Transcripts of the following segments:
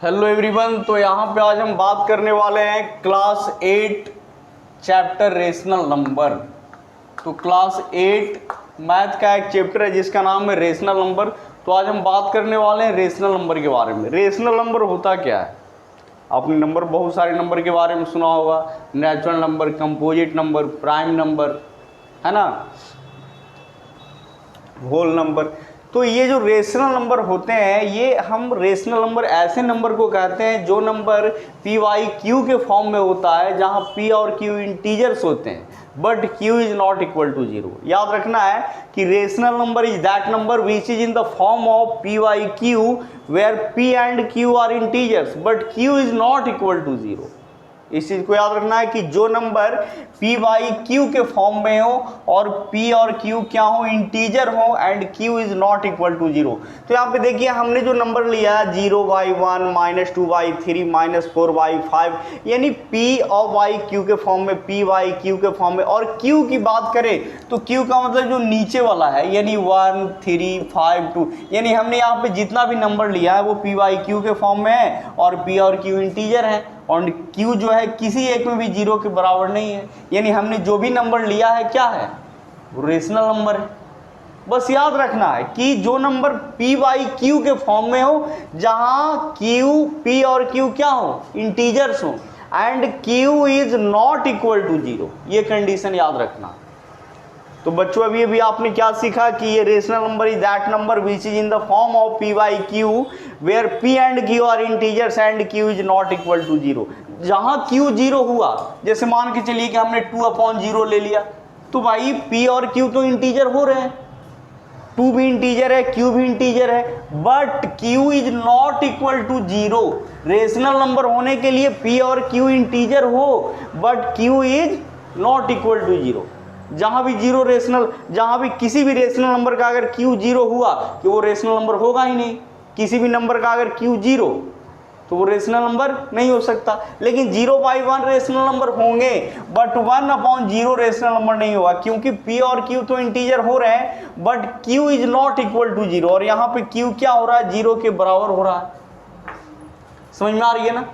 Hello everyone. तो यहाँ पे आज हम बात करने वाले हैं क्लास 8 चैप्टर रेशनल नंबर। तो क्लास 8 मैथ का एक चैप्टर है जिसका नाम है रेशनल नंबर। तो आज हम बात करने वाले हैं रेशनल नंबर के बारे में। रेशनल नंबर होता क्या है? आपने नंबर, बहुत सारे नंबर के बारे में सुना होगा, natural number, composite number, prime number, है ना, होल नंबर। तो ये जो रेशनल नंबर होते हैं, ये हम रेशनल नंबर ऐसे नंबर को कहते हैं जो नंबर पी वाई क्यू के फॉर्म में होता है, जहां पी और क्यू इंटीजर्स होते हैं but Q is not equal to zero. याद रखना है कि rational number is that number which is in the form of P by Q where P and Q are integers but Q is not equal to zero. इस चीज को याद रखना है कि जो नंबर पी वाई क्यू के form में हो और पी और क्यू क्या हो, इंटीजर हो, and Q is not equal to zero. तो यहाँ पे देखिए हमने जो नंबर लिया 0/1 -2/3 -4/5, यानी पी और वाई क्यू के फॉर्म में, पी वाई क्यू के फॉर्म में। और क्यू की बात करें तो क्यू का मतलब जो नीचे वाला है, यानी 1 3 5 2, यानी हमने यहाँ पे जितना भी नंबर लिया है वो पी वाई क्यू के फॉर्म में है और पी और क्यू इंटीजर है और क्यू जो है किसी एक में भी जीरो के बराबर नहीं है। यानी हमने जो भी नंबर लिया है क्या है, वो रेशनल नंबर है। बस याद रखना है कि जो नंबर पी वाई क्यू के फॉर्म में हो, जहां क्यू, पी और क्यू क्या हो, इंटीजर्स हो, and Q is not equal to zero, ये कंडीशन याद रखना। तो बच्चों अभी आपने क्या सीखा कि ये rational number is that number which is in the form of P by Q where P and Q are integers and Q is not equal to zero. जहां क्यू जीरो हुआ, जैसे मान के चलिए कि हमने 2/0 ले लिया, तो भाई पी और क्यू तो इंटीजर हो रहे हैं, 2 भी इंटीजर है, क्यू भी इंटीजर है, but Q is not equal to zero. Rational number होने के लिए पी और क्यू इंटीजर हो but Q is not equal to zero. जहां भी जीरो रेशनल, जहां भी किसी भी रेशनल नंबर का अगर क्यू जीरो हुआ कि वो रेशनल नंबर होगा ही नहीं। किसी भी नंबर का अगर क्यू जीरो तो वो रेशनल नंबर नहीं हो सकता। लेकिन 0/1 रेशनल नंबर होंगे बट 1/0 रेशनल नंबर नहीं होगा, क्योंकि पी और क्यू तो इंटीजर हो रहे हैं but Q is not equal to zero. और यहाँ पे क्यू क्या हो रहा है, जीरो के बराबर हो रहा है। समझ में आ रही है ना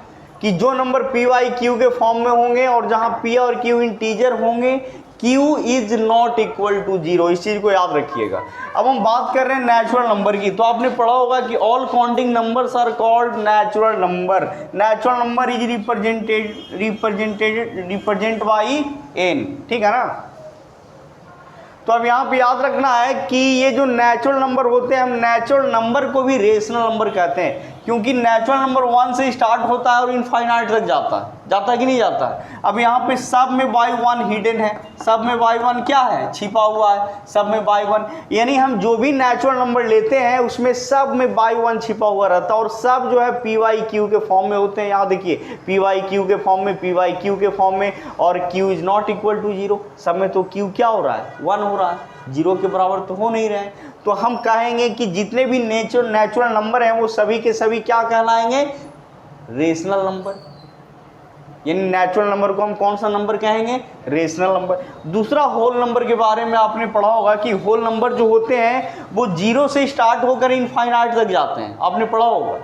कि जो नंबर पी वाई क्यू के फॉर्म में होंगे और जहां पी और क्यू इंटीजर होंगे, Q is not equal to zero. इस चीज को याद रखिएगा। अब हम बात कर रहे हैं नेचुरल नंबर की। तो आपने पढ़ा होगा कि all counting numbers are called natural number. Natural number is represent by N, ठीक है ना। तो अब यहाँ पे याद रखना है कि ये जो नेचुरल नंबर होते हैं, हम नेचुरल नंबर को भी रेशनल नंबर कहते हैं, क्योंकि नेचुरल नंबर 1 से स्टार्ट होता है और इनफाइनाइट तक जाता है कि नहीं जाता है। अब यहाँ पे सब में बाई 1 हिडन है, सब में बाई 1 क्या है, छिपा हुआ है, सब में बाई 1। यानी हम जो भी नेचुरल नंबर लेते हैं उसमें सब में बाई 1 छिपा हुआ रहता है और सब जो है पी वाई क्यू के फॉर्म में होते हैं। यहाँ देखिए पी वाई क्यू के फॉर्म में, पी वाई क्यू के फॉर्म में, और Q is not equal to zero. सब में तो क्यू क्या हो रहा है, 1 हो रहा है, जीरो के बराबर तो हो नहीं रहे हैं। तो हम कहेंगे कि जितने भी नेचुरल नंबर हैं वो सभी के सभी क्या कहलाएंगे, रेशनल नंबर। यानी नेचुरल नंबर को हम कौन सा नंबर कहेंगे, रेशनल नंबर। दूसरा होल नंबर के बारे में आपने पढ़ा होगा कि होल नंबर जो होते हैं वो जीरो से स्टार्ट होकर इनफाइनाइट तक जाते हैं, आपने पढ़ा होगा।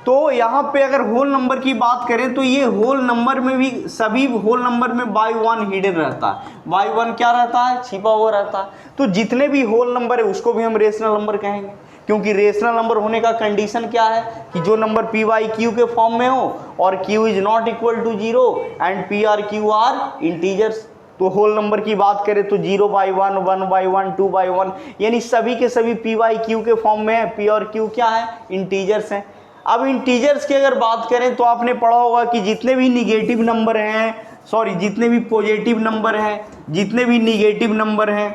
तो यहाँ पे अगर होल नंबर की बात करें तो ये होल नंबर में भी, सभी होल नंबर में बाई 1 हिडन रहता है। बाई 1 क्या रहता है, छिपा हुआ रहता है। तो जितने भी होल नंबर है उसको भी हम रेशनल नंबर कहेंगे, क्योंकि रेशनल नंबर होने का कंडीशन क्या है कि जो नंबर पी वाई क्यू के फॉर्म में हो और Q is not equal to zero and P are Q are integers. तो होल नंबर की बात करें तो 0/1, 1/1, 2/1, यानी सभी के सभी पी वाई क्यू के फॉर्म में है। पी और क्यू क्या है, इंटीजर्स हैं। अब इंटीजर्स की अगर बात करें तो आपने पढ़ा होगा कि जितने भी निगेटिव नंबर हैं, जितने भी पॉजिटिव नंबर हैं, जितने भी निगेटिव नंबर हैं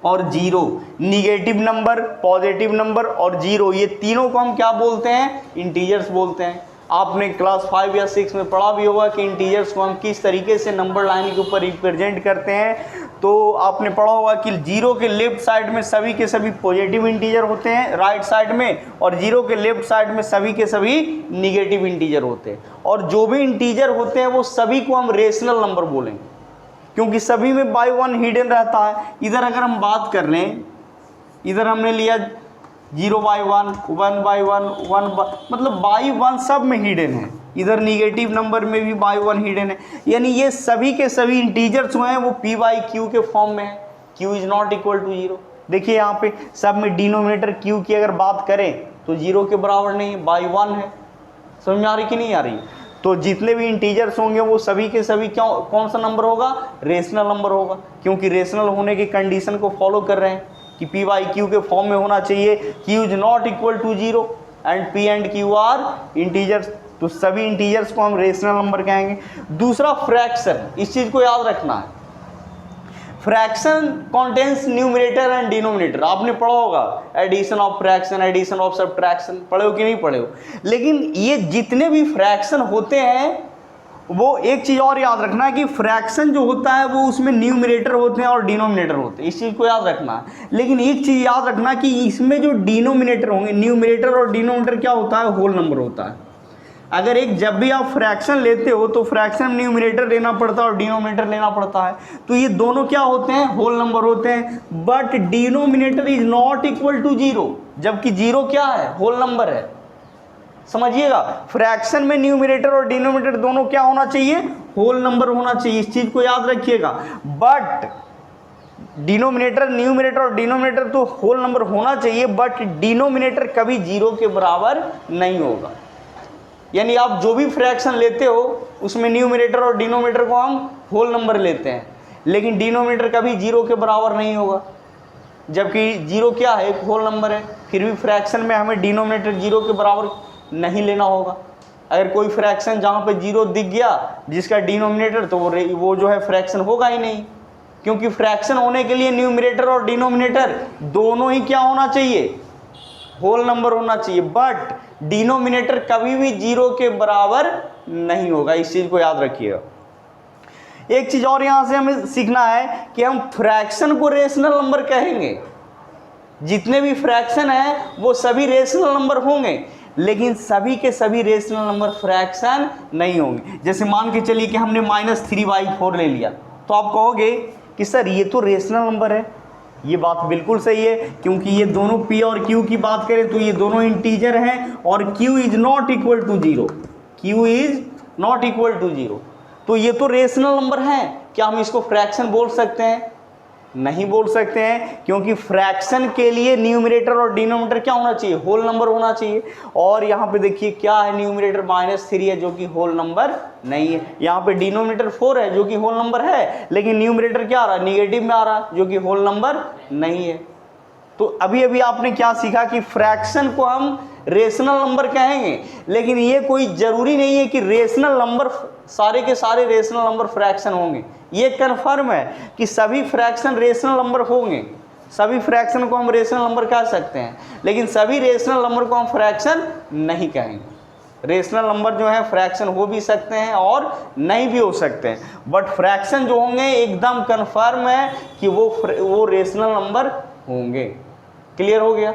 और zero, negative number, positive number और जीरो, ये तीनों को हम क्या बोलते हैं, इंटीजर्स बोलते हैं। आपने क्लास 5 या 6 में पढ़ा भी होगा कि इंटीजर्स को हम किस तरीके से नंबर लाइन के ऊपर रिप्रेजेंट करते हैं। तो आपने पढ़ा होगा कि जीरो के लेफ्ट साइड में सभी के सभी पॉजिटिव इंटीजर होते हैं राइट साइड में, और जीरो के लेफ्ट साइड में सभी के सभी निगेटिव इंटीजर होते हैं। और जो भी इंटीजर होते हैं वो सभी को हम रेशनल नंबर बोलेंगे, क्योंकि सभी में बाई 1 हिडन रहता है। इधर अगर हम बात कर लें, इधर हमने लिया 0/1, 1/1, मतलब बाई 1 सब में हिडन है। इधर निगेटिव नंबर में भी बाई 1 हिडन है, यानी ये सभी के सभी इंटीजर्स जो हैं वो p/q के फॉर्म में है। q is not equal to 0। देखिए यहाँ पे सब में डिनोमिनेटर q की अगर बात करें तो 0 के बराबर नहीं है, बाई 1 है। समझ में आ रही कि नहीं आ रही? तो जितने भी इंटीजर्स होंगे वो सभी के सभी कौन सा नंबर होगा? रेशनल नंबर होगा, क्योंकि रेशनल होने की कंडीशन को फॉलो कर रहे हैं कि p/q के फॉर्म में होना चाहिए। q is not equal to 0 and p and q are integers. तो सभी इंटीजर्स को हम रेशनल नंबर कहेंगे। दूसरा फ्रैक्शन, इस चीज को याद रखना है। Fraction contains numerator and denominator, आपने पढ़ा होगा addition of fraction, addition of subtraction, पढ़े हो कि नहीं पढ़े हो? लेकिन ये जितने भी फ्रैक्शन होते हैं वो एक चीज और याद रखना है कि फ्रैक्शन जो होता है वो उसमें न्यूमरेटर होते हैं और डिनोमिनेटर होते हैं, इस चीज को याद रखना है। लेकिन एक चीज याद रखना कि इसमें जो डिनोमिनेटर होंगे, न्यूमरेटर और डिनोमिनेटर क्या होता है? होल नंबर होता है। अगर एक जब भी आप फ्रैक्शन लेते हो तो फ्रैक्शन में न्यूमरेटर लेना पड़ता है और डिनोमिनेटर लेना पड़ता है, तो ये दोनों क्या होते हैं? होल नंबर होते हैं। But denominator is not equal to 0, जबकि 0 क्या है? होल नंबर है। समझिएगा, फ्रैक्शन में न्यूमरेटर और डिनोमिनेटर दोनों क्या होना चाहिए? होल नंबर होना चाहिए, इस चीज को याद रखिएगा। बट डिनोमिनेटर, न्यूमरेटर और डिनोमिनेटर तो होल नंबर होना चाहिए, बट डिनोमिनेटर कभी 0 के बराबर नहीं होगा। यानी आप जो भी फ्रैक्शन लेते हो उसमें न्यूमरेटर और डिनोमिनेटर को हम होल नंबर लेते हैं, लेकिन डिनोमिनेटर कभी 0 के बराबर नहीं होगा, जबकि 0 क्या है? एक होल नंबर है। फिर भी फ्रैक्शन में हमें डिनोमिनेटर 0 के बराबर नहीं लेना होगा। अगर कोई फ्रैक्शन जहाँ पे 0 दिख गया जिसका डिनोमिनेटर, तो वो जो है फ्रैक्शन होगा ही नहीं, क्योंकि फ्रैक्शन होने के लिए न्यूमरेटर और डिनोमिनेटर दोनों ही क्या होना चाहिए? होल नंबर होना चाहिए। बट डिनोमिनेटर कभी भी 0 के बराबर नहीं होगा, इस चीज को याद रखिएगा। एक चीज और यहां से हमें सीखना है कि हम फ्रैक्शन को रेशनल नंबर कहेंगे। जितने भी फ्रैक्शन है वो सभी रेशनल नंबर होंगे, लेकिन सभी के सभी रेशनल नंबर फ्रैक्शन नहीं होंगे। जैसे मान के चलिए कि हमने -3/4 ले लिया, तो आप कहोगे कि सर ये तो रेशनल नंबर है। ये बात बिल्कुल सही है, क्योंकि ये दोनों p और q की बात करें तो ये दोनों इंटीजर हैं और q is not equal to 0, q is not equal to 0। तो ये तो रेशनल नंबर है, क्या हम इसको फ्रैक्शन बोल सकते हैं? नहीं बोल सकते हैं, क्योंकि फ्रैक्शन के लिए न्यूमरेटर और डिनोमिनेटर क्या होना चाहिए? होल नंबर होना चाहिए। और यहाँ पे देखिए क्या है? न्यूमरेटर -3 है जो कि होल नंबर नहीं है। यहाँ पे डिनोमिनेटर 4 है जो कि होल नंबर है, लेकिन न्यूमरेटर क्या आ रहा है? निगेटिव में आ रहा है, जो कि होल नंबर नहीं है। तो अभी अभी आपने क्या सीखा कि फ्रैक्शन को हम रेशनल नंबर कहेंगे, लेकिन ये कोई जरूरी नहीं है कि रेशनल नंबर सारे के सारे रेशनल नंबर फ्रैक्शन होंगे। ये कन्फर्म है कि सभी फ्रैक्शन रेशनल नंबर होंगे, सभी फ्रैक्शन को हम रेशनल नंबर कह सकते हैं, लेकिन सभी रेशनल नंबर को हम फ्रैक्शन नहीं कहेंगे। रेशनल नंबर जो है फ्रैक्शन हो भी सकते हैं और नहीं भी हो सकते हैं, बट फ्रैक्शन जो होंगे एकदम कन्फर्म है कि वो रेशनल नंबर होंगे। क्लियर हो गया?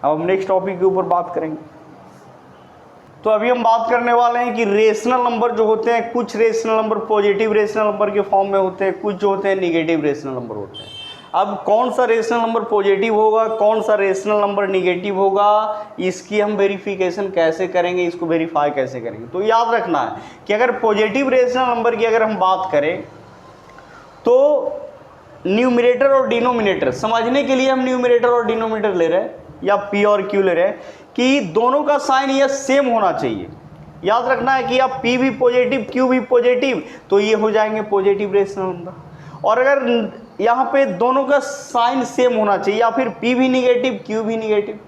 अब हम नेक्स्ट टॉपिक के ऊपर बात करेंगे। तो अभी हम बात करने वाले हैं कि रेशनल नंबर जो होते हैं, कुछ rational number positive rational number के फॉर्म में होते हैं, कुछ जो होते हैं निगेटिव रेशनल नंबर होते हैं। अब कौन सा रेशनल नंबर पॉजिटिव होगा, कौन सा रेशनल नंबर निगेटिव होगा, इसकी हम वेरिफिकेशन कैसे करेंगे, इसको वेरीफाई कैसे करेंगे? तो याद रखना है कि अगर पॉजिटिव रेशनल नंबर की अगर हम बात करें तो न्यूमरेटर और डिनोमिनेटर, समझने के लिए हम न्यूमरेटर और डिनोमिनेटर ले रहे हैं या p और q ले रहे हैं, कि दोनों का साइन यह सेम होना चाहिए। याद रखना है कि आप p भी पॉजिटिव q भी पॉजिटिव, तो ये हो जाएंगे पॉजिटिव रेशनल नंबर। और अगर यहाँ पे दोनों का साइन सेम होना चाहिए, या फिर p भी निगेटिव q भी निगेटिव,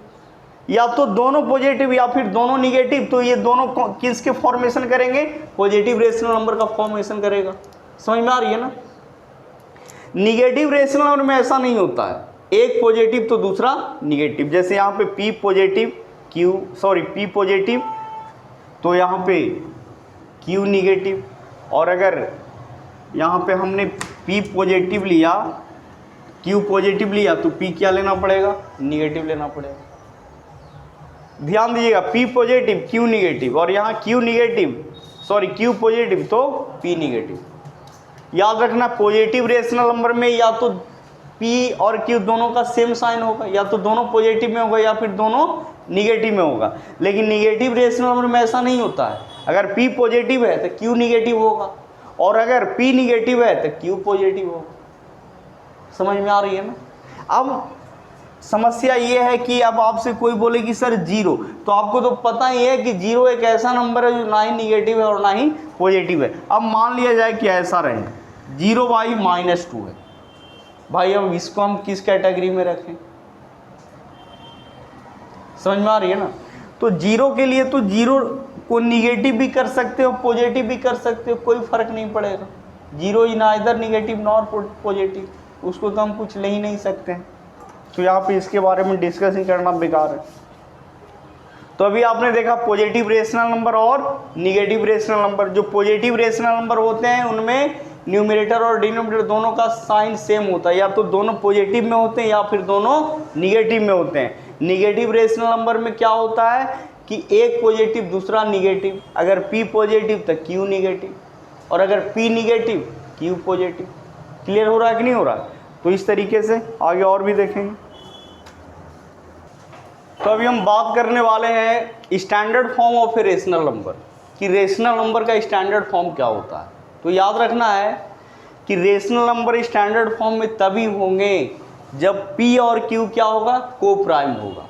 या तो दोनों पॉजिटिव या फिर दोनों निगेटिव, तो ये दोनों किसके फॉर्मेशन करेंगे? पॉजिटिव रेशनल नंबर का फॉर्मेशन करेगा। समझ में आ रही है ना? निगेटिव रेशनल नंबर में ऐसा नहीं होता है, एक पॉजिटिव तो दूसरा निगेटिव। जैसे यहाँ पे p पॉजिटिव p पॉजिटिव तो यहाँ पे q निगेटिव, और अगर यहाँ पे हमने p पॉजिटिव लिया q पॉजिटिव लिया तो p क्या लेना पड़ेगा? निगेटिव लेना पड़ेगा। ध्यान दीजिएगा, p पॉजिटिव q निगेटिव, और यहाँ q पॉजिटिव तो p निगेटिव। याद रखना पॉजिटिव रेशनल नंबर में या तो P और Q दोनों का सेम साइन होगा, या तो दोनों पॉजिटिव में होगा या फिर दोनों निगेटिव में होगा। लेकिन निगेटिव रेशनल नंबर में ऐसा नहीं होता है, अगर P पॉजिटिव है तो Q निगेटिव होगा, और अगर P निगेटिव है तो Q पॉजिटिव होगा। समझ में आ रही है ना। अब समस्या ये है कि अब आपसे कोई बोले कि सर जीरो, तो आपको तो पता ही है कि जीरो एक ऐसा नंबर है जो ना ही निगेटिव है और ना ही पॉजिटिव है। अब मान लिया जाए कि ऐसा रहे 0/-2 है, भाई अब इसको हम किस कैटेगरी में रखें? समझ में आ रही है ना। तो जीरो के लिए तो जीरो को निगेटिव भी कर सकते हो, पॉजिटिव भी कर सकते हो, कोई फर्क नहीं पड़ेगा। Zero is neither negative nor positive, उसको तो हम कुछ ले ही नहीं सकते हैं, तो यहाँ पे इसके बारे में डिस्कशन करना बेकार है। तो अभी आपने देखा पॉजिटिव रेशनल नंबर और निगेटिव रेशनल नंबर। जो पॉजिटिव रेशनल नंबर होते हैं उनमें न्यूमरेटर और डिनोमिनेटर दोनों का साइन सेम होता है, या तो दोनों पॉजिटिव में होते हैं या फिर दोनों निगेटिव में होते हैं। निगेटिव रेशनल नंबर में क्या होता है कि एक पॉजिटिव दूसरा निगेटिव, अगर P पॉजिटिव तो Q निगेटिव, और अगर P negative Q positive. Clear हो रहा है कि नहीं हो रहा है? तो इस तरीके से आगे और भी देखेंगे। तो अभी हम बात करने वाले हैं standard form of a rational number, कि रेशनल नंबर का स्टैंडर्ड फॉर्म क्या होता है। तो याद रखना है कि रेशनल नंबर स्टैंडर्ड फॉर्म में तभी होंगे जब P और Q क्या होगा, को प्राइम होगा।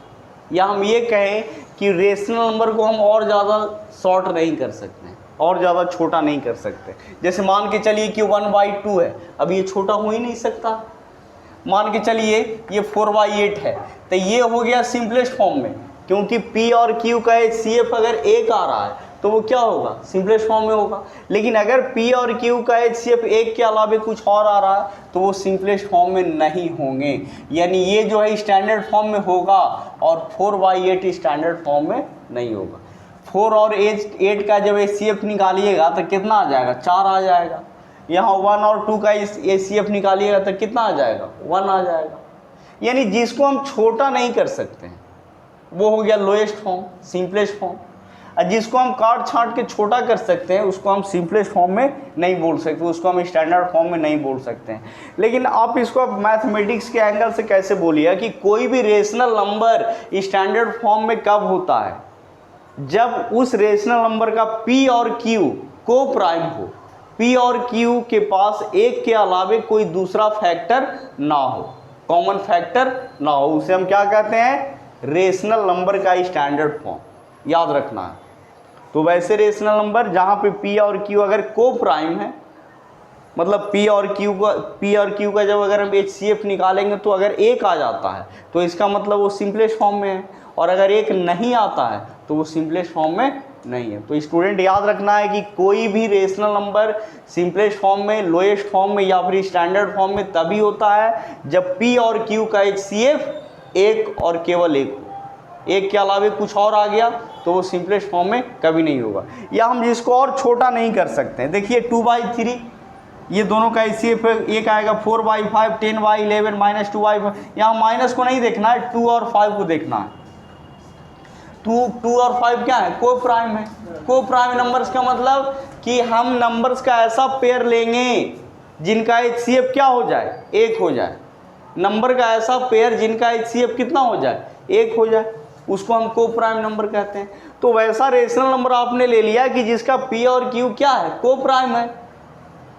या हम ये कहें कि रेशनल नंबर को हम और ज़्यादा शॉर्ट नहीं कर सकते, और ज़्यादा छोटा नहीं कर सकते। जैसे मान के चलिए कि 1/2 है, अब ये छोटा हो ही नहीं सकता। मान के चलिए ये 4/8 है, तो ये हो गया सिंपलेस्ट फॉर्म में, क्योंकि P और Q का HCF अगर एक आ रहा है तो वो क्या होगा, सिंपलेस्ट फॉर्म में होगा। लेकिन अगर P और Q का HCF एक के अलावा कुछ और आ रहा है तो वो सिंपलेस्ट फॉर्म में नहीं होंगे। यानी ये जो है स्टैंडर्ड फॉर्म में होगा और 4/8 स्टैंडर्ड फॉर्म में नहीं होगा। 4 और 8 का जब HCF निकालिएगा तो कितना आ जाएगा, 4 आ जाएगा। यहाँ 1 और 2 का HCF निकालिएगा तो कितना आ जाएगा, 1 आ जाएगा। यानी जिसको हम छोटा नहीं कर सकते हैं वो हो गया लोएस्ट फॉर्म, सिंपलेस्ट फॉर्म। और जिसको हम काट छांट के छोटा कर सकते हैं उसको हम सिंपलेस्ट फॉर्म में नहीं बोल सकते, उसको हम स्टैंडर्ड फॉर्म में नहीं बोल सकते हैं। लेकिन आप इसको मैथमेटिक्स के एंगल से कैसे बोलिए कि कोई भी रेशनल नंबर स्टैंडर्ड फॉर्म में कब होता है, जब उस रेशनल नंबर का P और Q को प्राइम हो, P और Q के पास एक के अलावे कोई दूसरा फैक्टर ना हो, कॉमन फैक्टर ना हो, उसे हम क्या कहते हैं, रेशनल नंबर का स्टैंडर्ड फॉर्म। याद रखना है। तो वैसे रेशनल नंबर जहाँ पे P और Q अगर को प्राइम है, मतलब P और Q का जब अगर हम HCF निकालेंगे तो अगर एक आ जाता है तो इसका मतलब वो सिंपलेस्ट फॉर्म में है, और अगर एक नहीं आता है तो वो सिंपलेस्ट फॉर्म में नहीं है। तो स्टूडेंट याद रखना है कि कोई भी रेशनल नंबर सिंपलेस्ट फॉर्म में, लोएस्ट फॉर्म में या फिर स्टैंडर्ड फॉर्म में तभी होता है जब P और Q का HCF एक और केवल एक हो, एक के अलावे कुछ और आ गया तो वो सिंपलेस्ट फॉर्म में कभी नहीं होगा। या हम जिसको और छोटा नहीं कर सकते हैं, देखिए 2/3 ये दोनों का HCF एक आएगा, 4/5, 10/11 -2/5। यहाँ माइनस को नहीं देखना है, 2 और 5 को देखना है। 2 और 5 क्या है, को प्राइम है। को प्राइम नंबर्स का मतलब कि हम नंबर्स का ऐसा पेयर लेंगे जिनका HCF क्या हो जाए, एक हो जाए। नंबर का ऐसा पेयर जिनका HCF कितना हो जाए, एक हो जाए, उसको हम को प्राइम नंबर कहते हैं। तो वैसा रेशनल नंबर आपने ले लिया कि जिसका P और Q क्या है, को प्राइम है,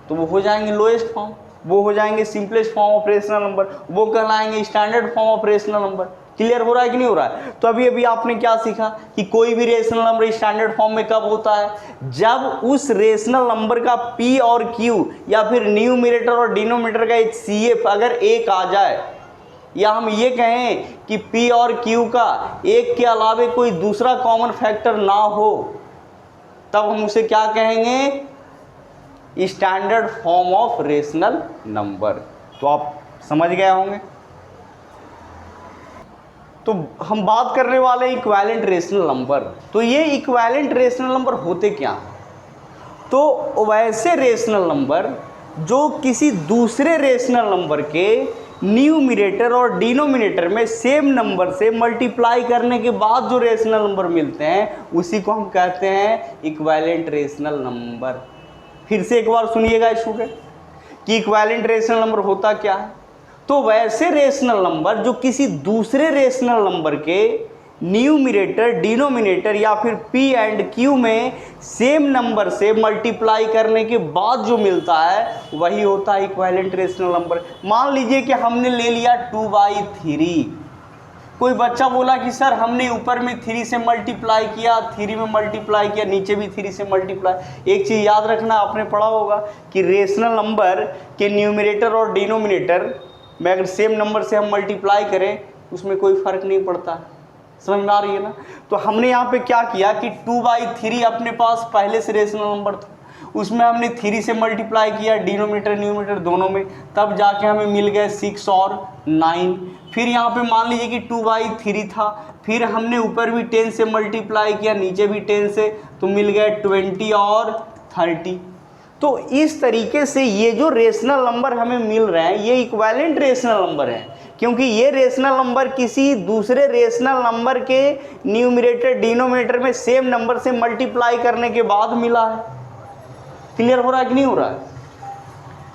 तो वो हो जाएंगे लोएस्ट फॉर्म, वो हो जाएंगे simplest form of rational number, वो कहलाएंगे standard form of rational number. Clear हो रहा है कि नहीं हो रहा है? तो अभी आपने क्या सीखा कि कोई भी रेशनल नंबर स्टैंडर्ड फॉर्म में कब होता है, जब उस रेशनल नंबर का P और Q या फिर न्यूमरेटर और डिनोमिनेटर का HCF अगर एक आ जाए, या हम ये कहें कि P और Q का एक के अलावे कोई दूसरा कॉमन फैक्टर ना हो, तब हम उसे क्या कहेंगे, standard form of rational number. तो आप समझ गए होंगे। तो हम बात करने वाले हैं इक्विवेलेंट रेशनल नंबर। तो ये इक्विवेलेंट रेशनल नंबर होते क्या हैं? तो वैसे रेशनल नंबर जो किसी दूसरे रेशनल नंबर के न्यूमरेटर और डिनोमिनेटर में सेम नंबर से मल्टीप्लाई करने के बाद जो रेशनल नंबर मिलते हैं उसी को हम कहते हैं इक्विवेलेंट रेशनल नंबर। फिर से एक बार सुनिएगा स्टूडेंट कि इक्विवेलेंट रेशनल नंबर होता क्या है। तो वैसे रेशनल नंबर जो किसी दूसरे रेशनल नंबर के न्यूमरेटर, डिनोमिनेटर या फिर पी एंड क्यू में सेम नंबर से मल्टीप्लाई करने के बाद जो मिलता है वही होता है इक्विवेलेंट रेशनल नंबर। मान लीजिए कि हमने ले लिया 2/3, कोई बच्चा बोला कि सर हमने ऊपर में 3 से मल्टीप्लाई किया, 3 में मल्टीप्लाई किया, नीचे भी 3 से मल्टीप्लाई। एक चीज़ याद रखना, आपने पढ़ा होगा कि रेशनल नंबर के न्यूमरेटर और डिनोमिनेटर में अगर सेम नंबर से हम मल्टीप्लाई करें उसमें कोई फ़र्क नहीं पड़ता। समझ में आ रही है ना? तो हमने यहाँ पे क्या किया कि 2/3 अपने पास पहले से रेशनल नंबर था, उसमें हमने 3 से मल्टीप्लाई किया डिनोमिनेटर न्यूमरेटर दोनों में, तब जाके हमें मिल गए 6 और 9। फिर यहाँ पे मान लीजिए कि 2/3 था, फिर हमने ऊपर भी 10 से मल्टीप्लाई किया, नीचे भी 10 से, तो मिल गए 20 और 30। तो इस तरीके से ये जो रेशनल नंबर हमें मिल रहे हैं ये इक्विवेलेंट रेशनल नंबर हैं, क्योंकि ये रेशनल नंबर किसी दूसरे रेशनल नंबर के न्यूमरेटर डिनोमिनेटर में सेम नंबर से मल्टीप्लाई करने के बाद मिला है। क्लियर हो रहा है कि नहीं हो रहा है?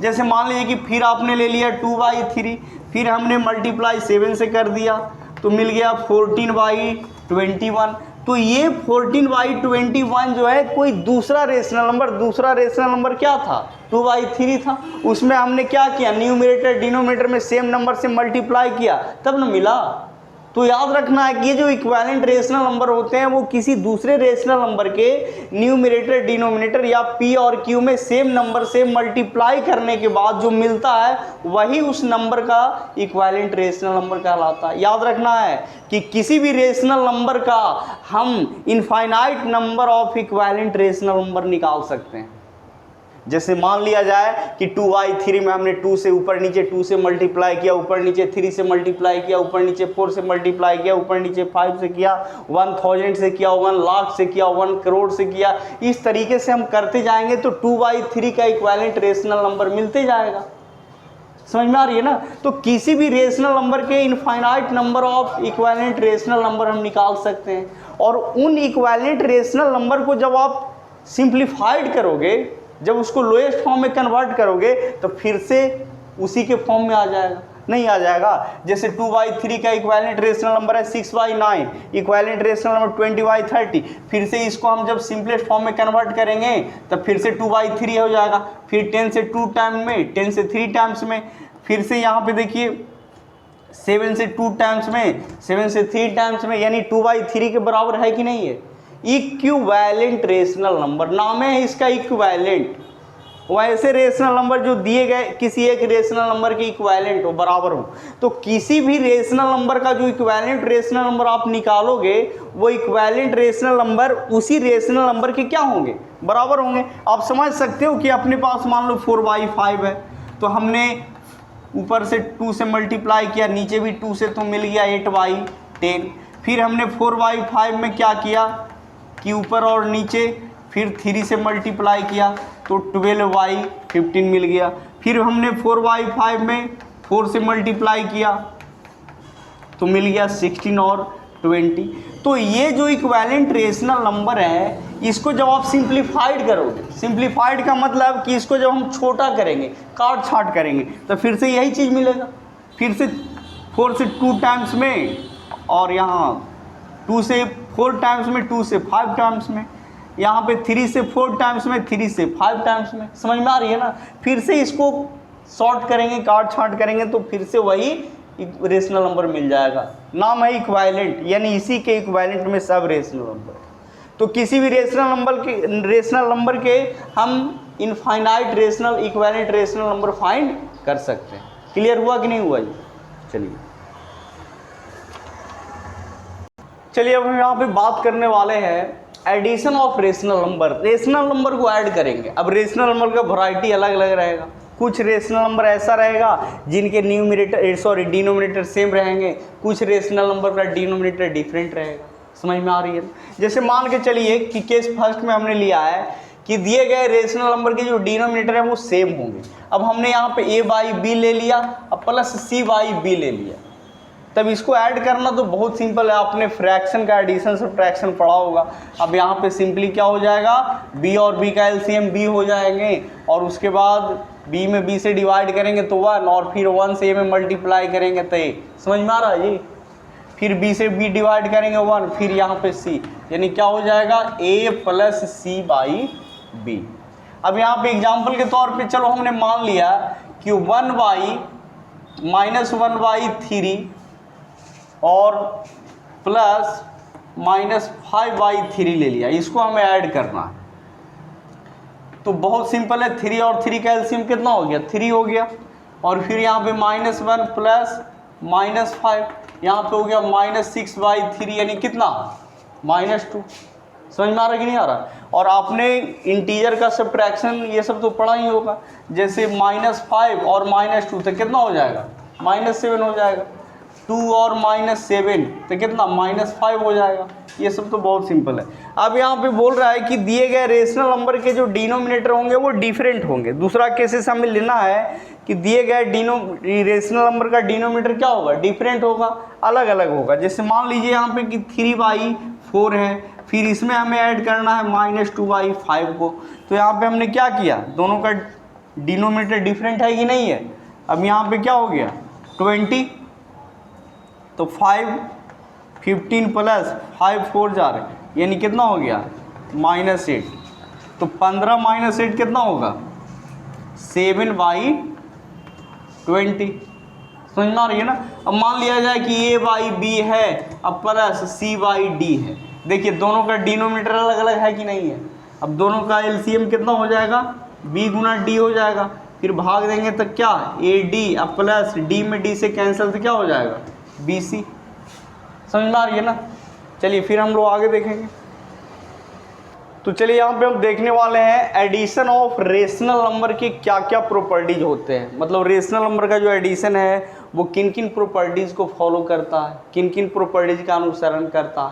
जैसे मान लीजिए कि फिर आपने ले लिया 2/3, फिर हमने मल्टीप्लाई 7 से कर दिया तो मिल गया 14/21। तो ये 14/21 जो है कोई दूसरा रेशनल नंबर क्या था? 2/3 था। उसमें हमने क्या किया, न्यूमरेटर डिनोमिनेटर में सेम नंबर से मल्टीप्लाई किया, तब ना मिला। तो याद रखना है कि ये जो इक्विवेलेंट रेशनल नंबर होते हैं वो किसी दूसरे रेशनल नंबर के न्यूमरेटर डिनोमिनेटर या पी और क्यू में सेम नंबर से मल्टीप्लाई करने के बाद जो मिलता है वही उस नंबर का इक्विवेलेंट रेशनल नंबर कहलाता है। याद रखना है कि किसी भी रेशनल नंबर का हम infinite number of equivalent rational number निकाल सकते हैं। जैसे मान लिया जाए कि 2/3 में हमने 2 से ऊपर नीचे 2 से मल्टीप्लाई किया, ऊपर नीचे 3 से मल्टीप्लाई किया, ऊपर नीचे 4 से मल्टीप्लाई किया, ऊपर नीचे 5 से किया, 1000 से किया, 1 लाख से किया, 1 करोड़ से किया। इस तरीके से हम करते जाएंगे तो 2/3 का इक्विवेलेंट रेशनल नंबर मिलते जाएगा। समझ में आ रही है ना? तो किसी भी रेशनल नंबर के infinite number of equivalent rational number हम निकाल सकते हैं, और उन इक्विवेलेंट रेशनल नंबर को जब आप सिंप्लीफाइड करोगे, जब उसको लोएस्ट फॉर्म में कन्वर्ट करोगे तो फिर से उसी के फॉर्म में आ जाएगा, नहीं आ जाएगा। जैसे 2/3 का इक्विवेलेंट रेशनल नंबर है 6/9, इक्विवेलेंट रेशनल नंबर 20/30। फिर से इसको हम जब सिंपलेस्ट फॉर्म में कन्वर्ट करेंगे तब फिर से 2/3 हो जाएगा। फिर 10 से 2 टाइम में, 10 से 3 टाइम्स में, फिर से यहाँ पे देखिए 7 से 2 टाइम्स में, 7 से 3 टाइम्स में, यानी 2/3 के बराबर है कि नहीं है? इक्विवेलेंट रेशनल नंबर नाम है इसका, इक्विवेलेंट। वैसे रेशनल नंबर जो दिए गए किसी एक रेशनल नंबर के इक्विवेलेंट हो, बराबर हो। तो किसी भी रेशनल नंबर का जो इक्विवेलेंट रेशनल नंबर आप निकालोगे वो इक्विवेलेंट रेशनल नंबर उसी रेशनल नंबर के क्या होंगे? बराबर होंगे। आप समझ सकते हो कि अपने पास मान लो 4/5 है, तो हमने ऊपर से 2 से मल्टीप्लाई किया, नीचे भी 2 से, तो मिल गया 8/10। फिर हमने 4/5 में क्या किया कि ऊपर और नीचे फिर 3 से मल्टीप्लाई किया तो 12/15 मिल गया। फिर हमने 4/5 में 4 से मल्टीप्लाई किया तो मिल गया 16 और 20। तो ये जो इक्विवेलेंट रेशनल नंबर है इसको जब आप सिंप्लीफाइड करोगे, सिंप्लीफाइड का मतलब कि इसको जब हम छोटा करेंगे, काट छाट करेंगे, तो फिर से यही चीज़ मिलेगा। फिर से 4 से 2 टाइम्स में, और यहाँ 2 से 4 टाइम्स में, 2 से 5 टाइम्स में, यहाँ पे 3 से 4 टाइम्स में, 3 से 5 टाइम्स में। समझ में आ रही है ना? फिर से इसको शॉर्ट करेंगे, काट छाट करेंगे तो फिर से वही रेशनल नंबर मिल जाएगा। नाम है इक्विवेलेंट, यानी इसी के इक्विवेलेंट में सब रेशनल नंबर। तो किसी भी रेशनल नंबर के हम infinite rational equivalent rational number find कर सकते हैं। क्लियर हुआ कि नहीं हुआ जी? चलिए अब हम यहाँ पे बात करने वाले हैं addition of rational number. Rational number को ऐड करेंगे। अब रेशनल नंबर का वैरायटी अलग अलग रहेगा। कुछ रेशनल नंबर ऐसा रहेगा जिनके डिनोमिनेटर सेम रहेंगे, कुछ रेशनल नंबर का डिनोमिनेटर डिफरेंट रहेगा। समझ में आ रही है? जैसे मान के चलिए कि केस फर्स्ट में हमने लिया है कि दिए गए रेशनल नंबर के जो डिनोमिनेटर है वो सेम होंगे। अब हमने यहाँ पे a/b ले लिया, अब प्लस c/b ले लिया, तब इसको ऐड करना तो बहुत सिंपल है। आपने फ्रैक्शन का एडिशन सब्ट्रैक्शन पढ़ा होगा। अब यहाँ पे सिंपली क्या हो जाएगा, b और b का एलसीएम b हो जाएंगे, और उसके बाद बी में बी से डिवाइड करेंगे तो 1, और फिर 1 से ए में मल्टीप्लाई करेंगे तो ए। समझ में आ रहा है जी? फिर बी से बी डिवाइड करेंगे 1, फिर यहाँ पे सी, यानी क्या हो जाएगा ए प्लस सी बाई बी। अब यहाँ पे एग्जाम्पल के तौर पे चलो हमने मान लिया कि 1/-1/3 और प्लस -5/3 ले लिया, इसको हमें ऐड करना है। तो बहुत सिंपल है, 3 और 3 का एलसीएम कितना हो गया, 3 हो गया, और फिर यहाँ पे -1 प्लस -5, यहाँ पे हो गया -6/3, यानी कितना -2। समझ में आ रहा कि नहीं आ रहा? और आपने इंटीजर का सब्ट्रैक्शन ये सब तो पढ़ा ही होगा, जैसे -5 और -2 तो कितना हो जाएगा, -7 हो जाएगा, 2 और -7 तो कितना, -5 हो जाएगा। ये सब तो बहुत सिंपल है। अब यहाँ पे बोल रहा है कि दिए गए रेशनल नंबर के जो डिनोमिनेटर होंगे वो डिफरेंट होंगे। दूसरा केसेस हमें लेना है कि दिए गए रेशनल नंबर का डिनोमिनेटर क्या होगा, डिफरेंट होगा, अलग अलग होगा। जैसे मान लीजिए यहाँ पे कि 3/4 है, फिर इसमें हमें ऐड करना है -2/5 को। तो यहाँ पे हमने क्या किया, दोनों का डिनोमिनेटर डिफरेंट है कि नहीं है। अब यहाँ पे क्या हो गया 20, तो 15 प्लस 5 4 जा रहे, यानी कितना हो गया -8। तो 15 - 8 कितना होगा 7/20। समझ में आ रही है ना? अब मान लिया जाए कि A/B है, अब प्लस C/D है। देखिए दोनों का डिनोमिनेटर अलग अलग है कि नहीं है। अब दोनों का एलसीएम कितना हो जाएगा, B गुना D हो जाएगा, फिर भाग देंगे तो क्या AD, अब प्लस D में D से कैंसिल तो क्या हो जाएगा BC। समझ में आ रही है ना? चलिए फिर हम लोग आगे देखेंगे। तो चलिए यहाँ पे हम देखने वाले हैं एडिशन ऑफ रेशनल नंबर के क्या क्या प्रॉपर्टीज होते हैं। मतलब रेशनल नंबर का जो एडिशन है वो किन किन प्रॉपर्टीज़ को फॉलो करता है, किन किन प्रॉपर्टीज़ का अनुसरण करता है।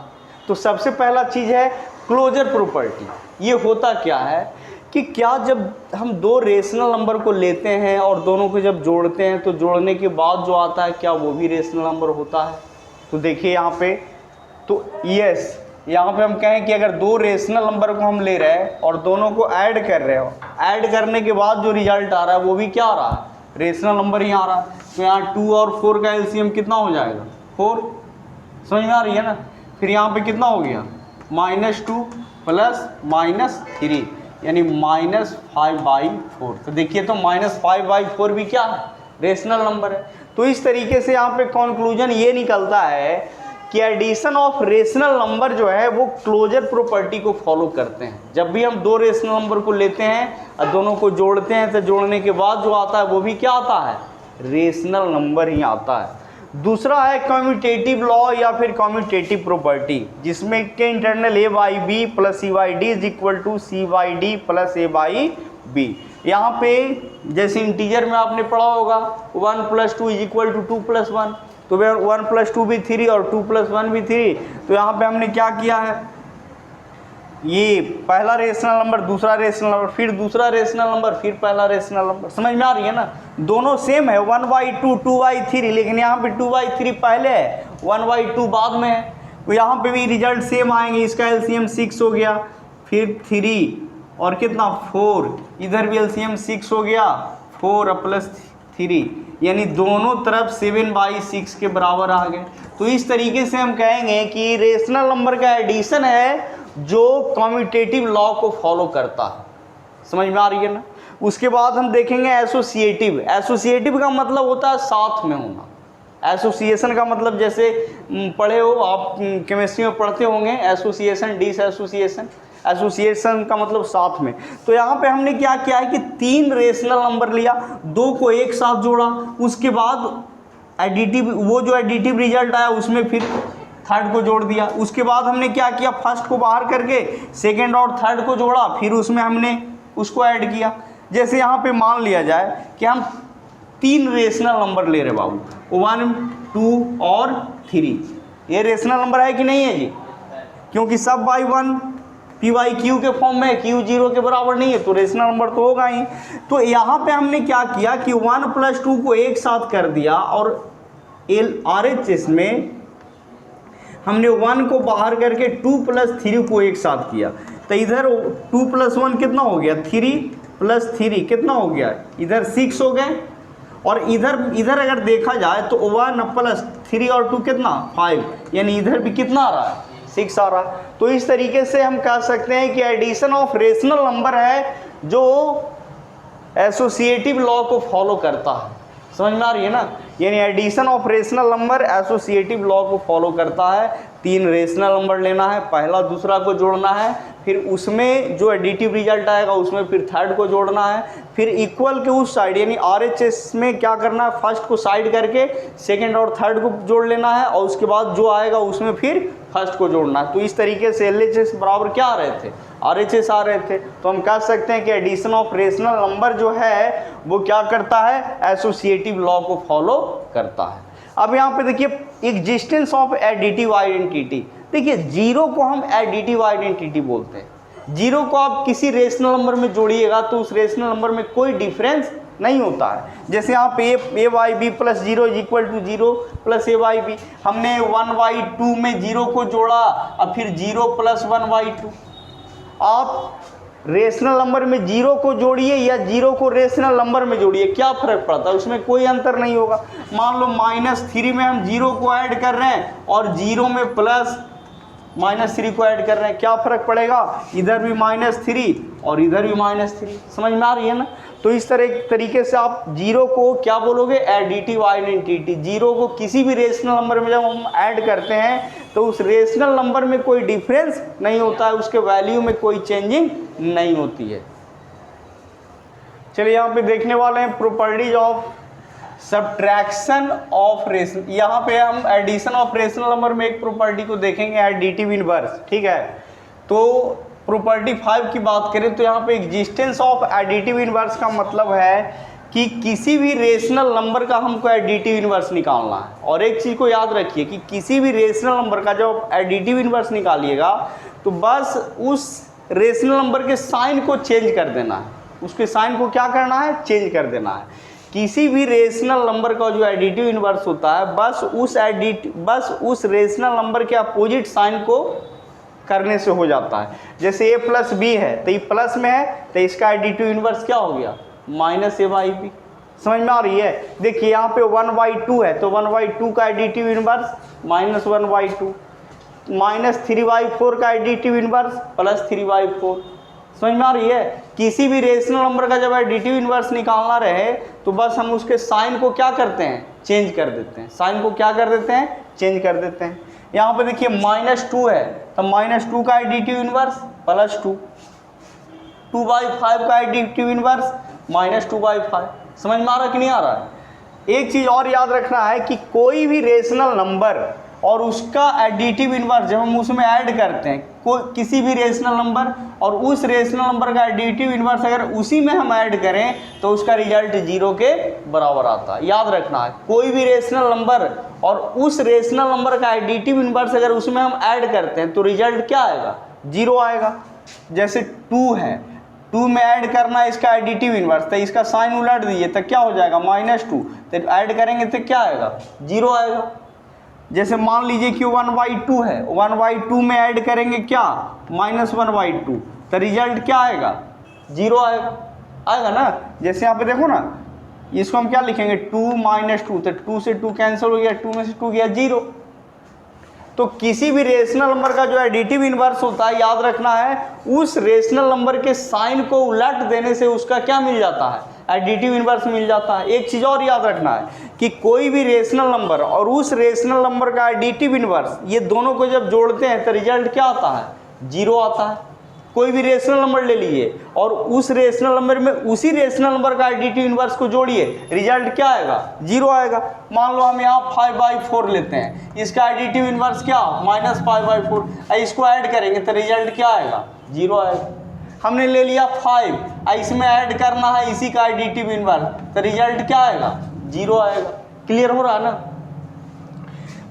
तो सबसे पहला चीज़ है क्लोजर प्रॉपर्टी। ये होता क्या है कि क्या जब हम दो रेशनल नंबर को लेते हैं और दोनों को जब जोड़ते हैं तो जोड़ने के बाद जो आता है क्या वो भी रेशनल नंबर होता है। तो देखिए यहाँ पे, तो यस, यहाँ पे हम कहें कि अगर दो रेशनल नंबर को हम ले रहे हैं और दोनों को ऐड कर रहे हो, ऐड करने के बाद जो रिजल्ट आ रहा है वो भी क्या आ रहा है, रेशनल नंबर ही आ रहा है। तो यहाँ 2 और 4 का एलसीएम कितना हो जाएगा 4। समझ में आ रही है ना? फिर यहाँ पे कितना हो गया -2 प्लस -3, यानी -5/4। तो देखिए तो -5/4 भी क्या है, रेशनल नंबर है। तो इस तरीके से यहाँ पे कंक्लूजन ये निकलता है कि एडिशन ऑफ रेशनल नंबर जो है वो क्लोजर प्रॉपर्टी को फॉलो करते हैं। जब भी हम दो रेशनल नंबर को लेते हैं और दोनों को जोड़ते हैं तो जोड़ने के बाद जो आता है वो भी क्या आता है, रेशनल नंबर ही आता है। दूसरा है कम्यूटेटिव लॉ या फिर कम्यूटेटिव प्रॉपर्टी, जिसमें के internal A/B plus C/D is equal to C/D plus A/B। यहाँ पे जैसे इंटीजर में आपने पढ़ा होगा 1 + 2 इज इक्वल टू 2 + 1, तो 1 + 2 भी 3 और 2 + 1 भी 3। तो यहाँ पे हमने क्या किया है, ये पहला रेशनल नंबर, दूसरा रेशनल नंबर, फिर दूसरा रेशनल नंबर, फिर पहला रेशनल नंबर। समझ में आ रही है ना? दोनों सेम है 1/2 2/3, लेकिन यहाँ पे 2/3 पहले है 1/2 बाद में है। तो यहाँ पे भी रिजल्ट सेम आएंगे। इसका एलसीएम 6 हो गया, फिर 3 और कितना 4, इधर भी एलसीएम 6 हो गया 4 प्लस 3, यानी दोनों तरफ 7/6 के बराबर आ गए। तो इस तरीके से हम कहेंगे कि रेशनल नंबर का एडिशन है जो कम्यूटेटिव लॉ को फॉलो करता है। समझ में आ रही है ना? उसके बाद हम देखेंगे एसोसिएटिव। एसोसिएटिव का मतलब होता है साथ में होना। एसोसिएशन का मतलब जैसे पढ़े हो आप, केमिस्ट्री में पढ़ते होंगे एसोसिएशन, डिसएसोसिएशन। एसोसिएशन का मतलब साथ में। तो यहाँ पे हमने क्या किया है कि 3 रेशनल नंबर लिया, 2 को एक साथ जोड़ा, उसके बाद एडिटिव, वो जो एडिटिव रिजल्ट आया उसमें फिर थर्ड को जोड़ दिया। उसके बाद हमने क्या किया, फर्स्ट को बाहर करके सेकंड और थर्ड को जोड़ा, फिर उसमें हमने उसको ऐड किया। जैसे यहाँ पे मान लिया जाए कि हम 3 रेशनल नंबर ले रहे बाबू, 1 2 और 3। ये रेशनल नंबर है कि नहीं है जी? क्योंकि सब बाई 1 P/Q के फॉर्म में, Q 0 के बराबर नहीं है तो रेशनल नंबर तो होगा ही। तो यहाँ पे हमने क्या किया कि 1 + 2 को एक साथ कर दिया और RHS में हमने 1 को बाहर करके 2 + 3 को एक साथ किया। तो इधर 2 + 1 कितना हो गया 3, प्लस 3 कितना हो गया, इधर 6 हो गए, और इधर अगर देखा जाए तो 1 प्लस 3 और 2 कितना 5, यानी इधर भी कितना आ रहा है 6 आ रहा है। तो इस तरीके से हम कह सकते हैं कि एडिशन ऑफ रेशनल नंबर है जो एसोसिएटिव लॉ को फॉलो करता है। समझ में आ रही है ना, यानी addition of rational number associative law को फॉलो करता है। 3 रेशनल नंबर लेना है, पहला दूसरा को जोड़ना है, फिर उसमें जो एडिटिव रिजल्ट आएगा उसमें फिर थर्ड को जोड़ना है, फिर इक्वल के उस साइड यानी RHS में क्या करना है, फर्स्ट को साइड करके सेकंड और थर्ड को जोड़ लेना है, और उसके बाद जो आएगा उसमें फिर फर्स्ट को जोड़ना है। तो इस तरीके से LHS बराबर क्या आ रहे थे, RHS आ रहे थे। तो हम कह सकते हैं कि एडिशन ऑफ रेशनल नंबर जो है वो क्या करता है, एसोसिएटिव लॉ को फॉलो करता है। अब यहाँ पे देखिए एग्जिस्टेंस ऑफ एडिटिव आइडेंटिटी। देखिए जीरो को हम एडिटिव आइडेंटिटी बोलते हैं। जीरो को आप किसी रेशनल नंबर में जोड़िएगा तो उस रेशनल नंबर में कोई डिफरेंस नहीं होता है। जैसे यहाँ पे a y b plus 0 is equal to 0 plus a y b, हमने 1/2 में 0 को जोड़ा, अब फिर 0 प्लस 1/2। आप रेशनल नंबर में 0 को जोड़िए या 0 को रेशनल नंबर में जोड़िए, क्या फ़र्क पड़ता है, उसमें कोई अंतर नहीं होगा। मान लो -3 में हम 0 को ऐड कर रहे हैं और 0 में प्लस -3 को ऐड कर रहे हैं, क्या फ़र्क पड़ेगा, इधर भी -3 और इधर भी -3। समझ में आ रही है ना। तो इस तरीके से आप 0 को क्या बोलोगे, एडिटिव आइडेंटिटी। 0 को किसी भी रेशनल नंबर में जब हम ऐड करते हैं तो उस रेशनल नंबर में कोई डिफरेंस नहीं होता है, उसके वैल्यू में कोई चेंजिंग नहीं होती है। चलिए यहाँ पे देखने वाले हैं properties of subtraction of rational. यहाँ पे हम एडिशन ऑफ रेशनल नंबर में एक प्रॉपर्टी को देखेंगे, एडिटिव इनवर्स। ठीक है, तो प्रॉपर्टी 5 की बात करें तो यहाँ पे एग्जिस्टेंस ऑफ एडिटिव इनवर्स का मतलब है कि किसी भी रेशनल नंबर का हमको एडिटिव इनवर्स निकालना है। और एक चीज़ को याद रखिए कि किसी भी रेशनल नंबर का जब एडिटिव इनवर्स निकालिएगा तो बस उस रेशनल नंबर के साइन को चेंज कर देना है, उसके साइन को क्या करना है, चेंज कर देना है। किसी भी रेशनल नंबर का जो एडिटिव इनवर्स होता है बस उस रेशनल नंबर के अपोजिट साइन को करने से हो जाता है। जैसे a प्लस बी है तो ये प्लस में है तो इसका एडिटिव इनवर्स क्या हो गया, -a/b। समझ में आ रही है। देखिए यहाँ पे 1/2 है तो 1/2 का एडिटिव इनवर्स -1/2, -3/4 का एडिटिव इनवर्स +3/4। समझ में आ रही है। किसी भी रेशनल नंबर का जब एडिटिव इनवर्स निकालना रहे तो बस हम उसके साइन को क्या करते हैं, चेंज कर देते हैं। साइन को क्या कर देते हैं, चेंज कर देते हैं। यहाँ पे देखिए -2 है तो -2 का एडिटिव इनवर्स +2, 2/5 का एडिटिव इनवर्स -2/5। समझ में आ रहा कि नहीं आ रहा है। एक चीज़ और याद रखना है कि कोई भी रेशनल नंबर और उसका एडिटिव इनवर्स जब हम उसमें ऐड करते हैं, कोई किसी भी रेशनल नंबर और उस रेशनल नंबर का एडिटिव इनवर्स अगर उसी में हम ऐड करें तो उसका रिजल्ट 0 के बराबर आता है। याद रखना है, कोई भी रेशनल नंबर और उस रेशनल नंबर का एडिटिव इनवर्स अगर उसमें हम ऐड करते हैं तो रिजल्ट क्या आएगा, 0 आएगा। जैसे 2 है, 2 में ऐड करना है इसका एडिटिव इनवर्स तो इसका साइन उलट दीजिए तो क्या हो जाएगा, -2, तो ऐड करेंगे तो क्या आएगा, 0 आएगा। जैसे मान लीजिए कि 1/2 है, 1/2 में ऐड करेंगे क्या, -1/2, तो रिजल्ट क्या आएगा, 0 आएगा ना। जैसे यहाँ पे देखो ना, इसको हम क्या लिखेंगे, 2 - 2, तो 2 से 2 कैंसिल हो गया, 2 में से 2 गया 0। तो किसी भी रेशनल नंबर का जो एडिटिव इनवर्स होता है, याद रखना है उस रेशनल नंबर के साइन को उलट देने से उसका क्या मिल जाता है, एडिटिव इनवर्स मिल जाता है। एक चीज़ और याद रखना है कि कोई भी रेशनल नंबर और उस रेशनल नंबर का एडिटिव इनवर्स, ये दोनों को जब जोड़ते हैं तो रिजल्ट क्या आता है, 0 आता है। कोई भी रेशनल नंबर ले लीजिए और उस रेशनल नंबर में उसी रेशनल नंबर का एडिटिव इनवर्स को जोड़िए, रिजल्ट क्या आएगा, 0 आएगा। मान लो हम यहाँ 5/4 लेते हैं, इसका एडिटिव इनवर्स क्या, -5/4, इसको ऐड करेंगे तो रिजल्ट क्या आएगा, 0 आएगा। हमने ले लिया 5, इसमें ऐड करना है इसी का एडिटिव इनवर्स तो रिजल्ट क्या आएगा, 0 आएगा। क्लियर हो रहा है ना।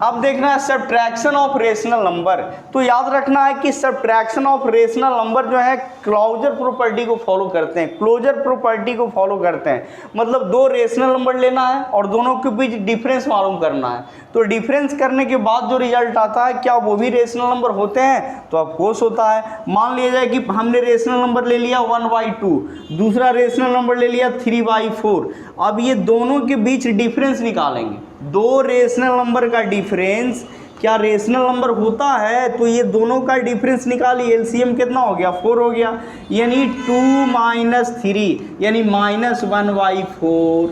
अब देखना है सब्ट्रैक्शन ऑफ रेशनल नंबर। तो याद रखना है कि सब्ट्रैक्शन ऑफ रेशनल नंबर जो है क्लोजर प्रॉपर्टी को फॉलो करते हैं, क्लोजर प्रॉपर्टी को फॉलो करते हैं। मतलब दो रेशनल नंबर लेना है और दोनों के बीच डिफरेंस मालूम करना है। तो डिफरेंस करने के बाद जो रिजल्ट आता है क्या वो भी रेशनल नंबर होते हैं? तो ऑफकोर्स होता है। मान लिया जाए कि हमने रेशनल नंबर ले लिया 1/2, दूसरा रेशनल नंबर ले लिया 3/4। अब ये दोनों के बीच डिफरेंस निकालेंगे। दो रेशनल नंबर का डिफरेंस क्या रेशनल नंबर होता है? तो ये दोनों का डिफरेंस निकालिए, एलसीएम कितना हो गया? 4 हो गया। यानी 2 - 3 यानी -1/4।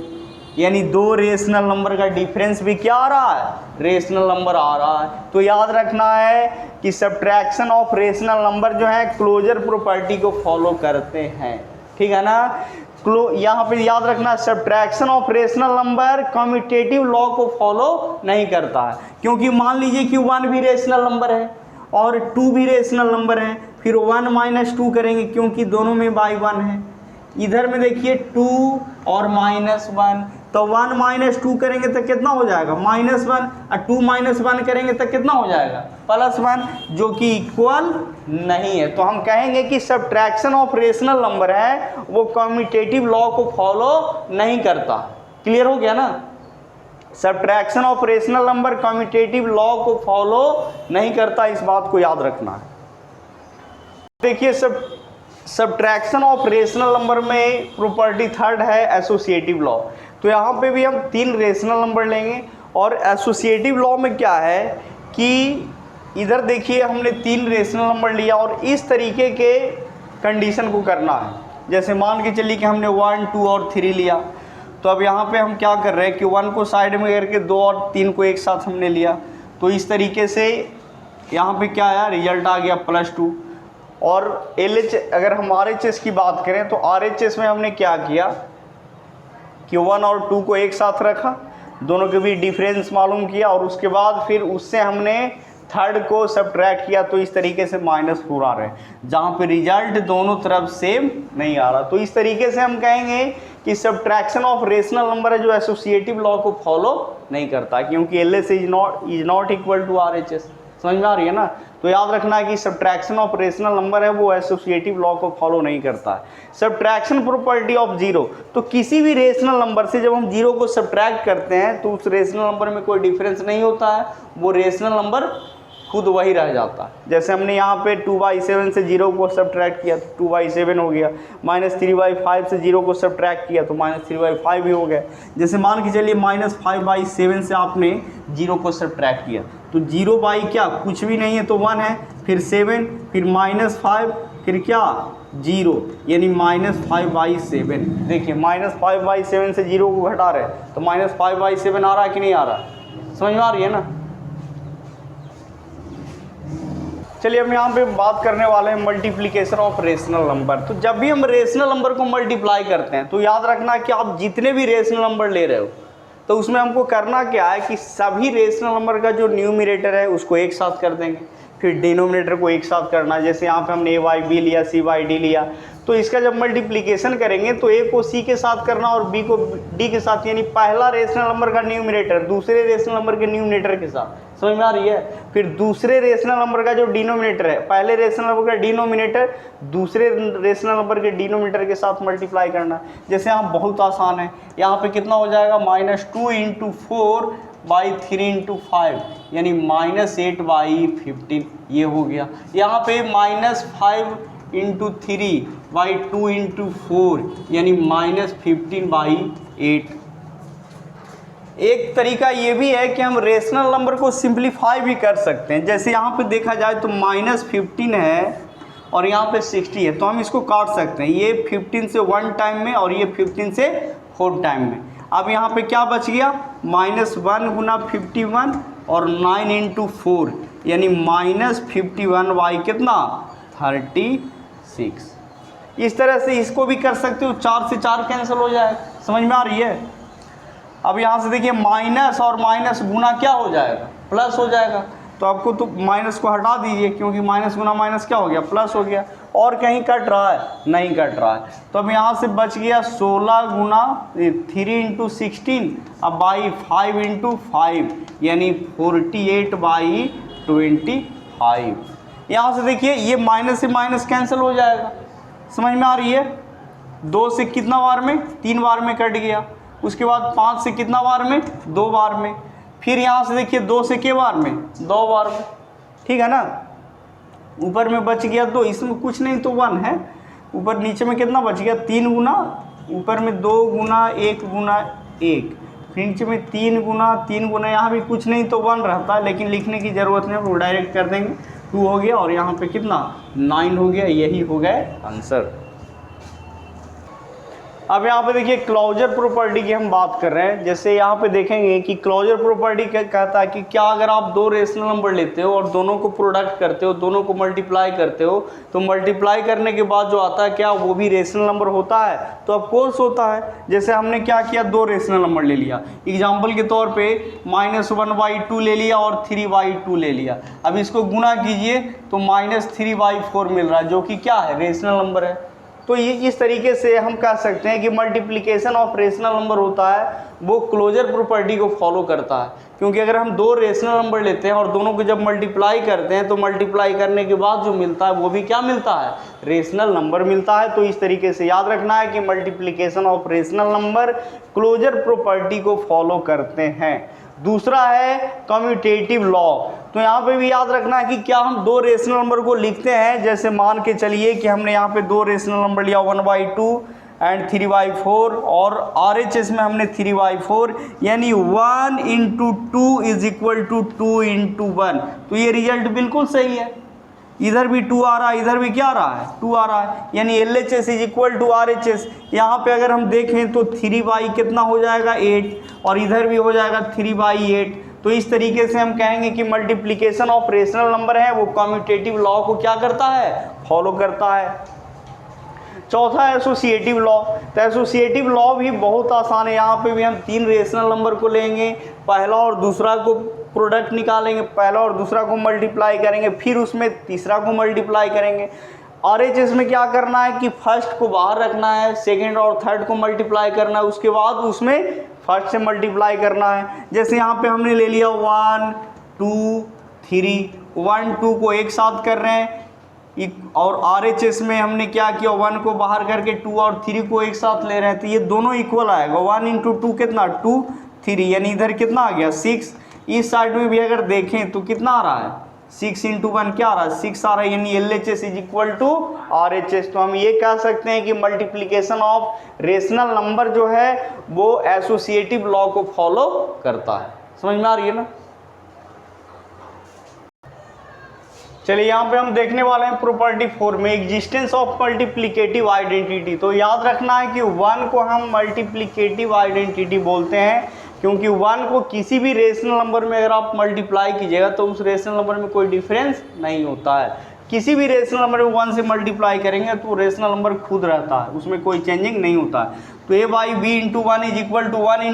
यानी दो रेशनल नंबर का डिफरेंस भी क्या आ रहा है? रेशनल नंबर आ रहा है। तो याद रखना है कि सब्ट्रैक्शन ऑफ रेशनल नंबर जो है क्लोजर प्रॉपर्टी को फॉलो करते हैं, ठीक है ना। यहाँ पे याद रखना subtraction of rational number commutative law को फॉलो नहीं करता है। क्योंकि मान लीजिए कि 1 भी रेशनल नंबर है और 2 भी रेशनल नंबर है, फिर 1 - 2 करेंगे क्योंकि दोनों में बाई 1 है। इधर में देखिए 2 और -1, तो 1 - 2 करेंगे तो कितना हो जाएगा? -1, और 2 - 1 करेंगे तो कितना हो जाएगा? +1, जो कि इक्वल नहीं है। तो हम कहेंगे कि सब्ट्रैक्शन ऑफ रेशनल नंबर है वो कम्यूटेटिव लॉ को फॉलो नहीं करता। क्लियर हो गया ना? Subtraction of rational number commutative law को फॉलो नहीं करता, इस बात को याद रखना है। देखिए सब्ट्रैक्शन ऑफ रेशनल नंबर में प्रॉपर्टी थर्ड है एसोसिएटिव लॉ। तो यहाँ पे भी हम 3 रेशनल नंबर लेंगे और एसोसिएटिव लॉ में क्या है कि इधर देखिए हमने 3 रेशनल नंबर लिया और इस तरीके के कंडीशन को करना है। जैसे मान के चलिए कि हमने 1, 2 और 3 लिया, तो अब यहाँ पे हम क्या कर रहे हैं कि 1 को साइड में करके 2 और 3 को एक साथ हमने लिया। तो इस तरीके से यहाँ पे क्या आया? रिजल्ट आ गया +2। और LH अगर हम RHS की बात करें तो RHS में हमने क्या किया कि 1 और 2 को एक साथ रखा, दोनों के बीच डिफरेंस मालूम किया और उसके बाद फिर उससे हमने थर्ड को सब्ट्रैक्ट किया। तो इस तरीके से -4 आ रहे हैं, जहाँ पे रिजल्ट दोनों तरफ सेम नहीं आ रहा। तो इस तरीके से हम कहेंगे कि सब्ट्रैक्शन ऑफ रेशनल नंबर है जो एसोसिएटिव लॉ को फॉलो नहीं करता, क्योंकि LS is not equal to RHS। समझ में आ रही है ना? तो याद रखना है कि सब्ट्रैक्शन ऑफ रेशनल नंबर है वो एसोसिएटिव लॉ को फॉलो नहीं करता है। सब्ट्रैक्शन प्रॉपर्टी ऑफ 0, तो किसी भी रेशनल नंबर से जब हम 0 को सब्ट्रैक्ट करते हैं तो उस रेशनल नंबर में कोई डिफरेंस नहीं होता है, वो रेशनल नंबर खुद वही रह जाता है। जैसे हमने यहाँ पे 2/7 से 0 को सब्ट्रैक्ट किया तो 2/7 हो गया, -3/5 से 0 को सब्ट्रैक्ट किया तो -3/5 ही हो गया। जैसे मान के चलिए -5/7 से आपने 0 को सब्ट्रैक्ट किया तो 0 बाई क्या? कुछ भी नहीं है तो 1 है, फिर 7, फिर -5, फिर क्या? 0, यानी -5/7। देखिए -5/7 से 0 को घटा रहे तो -5/7 आ रहा है कि नहीं आ रहा? समझ में आ रही है ना? चलिए हम यहाँ पे बात करने वाले हैं मल्टीप्लिकेशन ऑफ रेशनल नंबर। तो जब भी हम रेशनल नंबर को मल्टीप्लाई करते हैं तो याद रखना कि आप जितने भी रेशनल नंबर ले रहे हो तो उसमें हमको करना क्या है कि सभी रेशनल नंबर का जो न्यूमरेटर है उसको एक साथ कर देंगे, फिर डिनोमिनेटर को एक साथ करना है। जैसे यहाँ पे हमने A/B लिया, C/D लिया, तो इसका जब मल्टीप्लिकेशन करेंगे तो A को C के साथ करना और B को D के साथ, यानी पहला रेशनल नंबर का न्यूमरेटर दूसरे रेशनल नंबर के न्यूमरेटर के साथ। समझ में आ रही है? फिर दूसरे रेशनल नंबर का जो डिनोमिनेटर है पहले रेशनल नंबर का डिनोमिनेटर दूसरे रेशनल नंबर के डिनोमिनेटर के साथ मल्टीप्लाई करना। जैसे यहाँ बहुत आसान है, यहाँ पे कितना हो जाएगा? -2 × 4/3 × 5 यानी -8/15 ये हो गया। यहाँ पे -5 × 3/2 × 4 यानी -15/8। एक तरीका ये भी है कि हम रेशनल नंबर को सिंप्लीफाई भी कर सकते हैं। जैसे यहाँ पे देखा जाए तो -15 है और यहाँ पे 60 है, तो हम इसको काट सकते हैं। ये 15 से 1 टाइम में और ये 15 से 4 टाइम में। अब यहाँ पे क्या बच गया? -1 × 51 और 9 × 4 यानी -51 कितना? 36। इस तरह से इसको भी कर सकते हो, 4 से 4 कैंसिल हो जाए। समझ में आ रही है? अब यहाँ से देखिए माइनस और माइनस गुना क्या हो जाएगा? प्लस हो जाएगा। तो आपको तो माइनस को हटा दीजिए, क्योंकि माइनस गुना माइनस क्या हो गया? प्लस हो गया। और कहीं कट रहा है? नहीं कट रहा है। तो अब यहाँ से बच गया 16 गुना 3 इंटू 16 अब बाई 5 इंटू 5 यानी 48/25। यहाँ से देखिए ये माइनस से माइनस कैंसिल हो जाएगा, समझ में आ रही है? 2 से कितना बार में? 3 बार में कट गया। उसके बाद 5 से कितना बार में? 2 बार में। फिर यहाँ से देखिए 2 से के बार में? 2 बार में, ठीक है ना। ऊपर में बच गया 2, इसमें कुछ नहीं तो 1 है। ऊपर नीचे में कितना बच गया? 3 गुना, ऊपर में 2 गुना 1 गुना 1, फिर नीचे में 3 गुना, यहाँ भी कुछ नहीं तो 1 रहता है, लेकिन लिखने की ज़रूरत नहीं, वो डायरेक्ट कर देंगे। 2 हो गया और यहाँ पे कितना? 9 हो गया। यही हो गया आंसर। अब यहाँ पे देखिए क्लोजर प्रॉपर्टी की हम बात कर रहे हैं। जैसे यहाँ पे देखेंगे कि क्लोजर प्रॉपर्टी क्या कहता है कि क्या अगर आप 2 रेशनल नंबर लेते हो और दोनों को प्रोडक्ट करते हो, दोनों को मल्टीप्लाई करते हो, तो मल्टीप्लाई करने के बाद जो आता है क्या वो भी रेशनल नंबर होता है? तो ऑफ कोर्स होता है। जैसे हमने क्या किया, 2 रेशनल नंबर ले लिया, एग्जाम्पल के तौर पर -1/2 ले लिया और 3/2 ले लिया। अब इसको गुना कीजिए तो -3/4 मिल रहा है, जो कि क्या है? रेशनल नंबर है। तो ये इस तरीके से हम कह सकते हैं कि मल्टीप्लिकेशन ऑफ रेशनल नंबर होता है वो क्लोजर प्रॉपर्टी को फॉलो करता है। क्योंकि अगर हम 2 रेशनल नंबर लेते हैं और दोनों को जब मल्टीप्लाई करते हैं तो मल्टीप्लाई करने के बाद जो मिलता है वो भी क्या मिलता है? रेशनल नंबर मिलता है। तो इस तरीके से याद रखना है कि multiplication of rational number closure property को फॉलो करते हैं। दूसरा है कम्यूटेटिव लॉ। तो यहाँ पे भी याद रखना है कि क्या हम 2 रेशनल नंबर को लिखते हैं, जैसे मान के चलिए कि हमने यहाँ पे 2 रेशनल नंबर लिया 1/2 एंड 3/4 और RHS में हमने 3/4 यानी 1 × 2 = 2 × 1। तो ये रिजल्ट बिल्कुल सही है। इधर भी 2 आ रहा है, इधर भी क्या आ रहा है? 2 आ रहा है, यानी LHS = RHS। यहाँ पे अगर हम देखें तो 3 कितना हो जाएगा? 8 और इधर भी हो जाएगा 3/8। तो इस तरीके से हम कहेंगे कि मल्टीप्लिकेशन ऑफ रेशनल नंबर है वो कम्यूटेटिव लॉ को क्या करता है? फॉलो करता है। चौथा है एसोसिएटिव लॉ। तो एसोसिएटिव लॉ भी बहुत आसान है। यहाँ पे भी हम 3 रेशनल नंबर को लेंगे, पहला और दूसरा को प्रोडक्ट निकालेंगे, पहला और दूसरा को मल्टीप्लाई करेंगे, फिर उसमें तीसरा को मल्टीप्लाई करेंगे। RHS में क्या करना है कि फर्स्ट को बाहर रखना है, सेकंड और थर्ड को मल्टीप्लाई करना है, उसके बाद उसमें फर्स्ट से मल्टीप्लाई करना है। जैसे यहाँ पे हमने ले लिया 1 2 3, 1 2 को एक साथ कर रहे हैं और RHS में हमने क्या किया, 1 को बाहर करके 2 और 3 को एक साथ ले रहे हैं। तो ये दोनों इक्वल आएगा। 1 × 2 कितना? 2 3 यानी इधर कितना आ गया? 6। इस साइड में भी अगर देखें तो कितना आ रहा है? 6 × 1 क्या आ रहा है? 6 आ रहा है, यानी LHS = RHS। तो हम ये कह सकते हैं कि मल्टीप्लिकेशन ऑफ रेशनल नंबर जो है वो एसोसिएटिव लॉ को फॉलो करता है। समझ में आ रही है ना? चलिए यहाँ पे हम देखने वाले हैं प्रॉपर्टी 4 में एग्जिस्टेंस ऑफ मल्टीप्लिकेटिव आइडेंटिटी। तो याद रखना है कि 1 को हम मल्टीप्लिकेटिव आइडेंटिटी बोलते हैं क्योंकि 1 को किसी भी रेशनल नंबर में अगर आप मल्टीप्लाई कीजिएगा तो उस रेशनल नंबर में कोई डिफरेंस नहीं होता है। किसी भी रेशनल नंबर में 1 से मल्टीप्लाई करेंगे तो रेशनल नंबर खुद रहता है, उसमें कोई चेंजिंग नहीं होता है। तो a/b × 1 = 1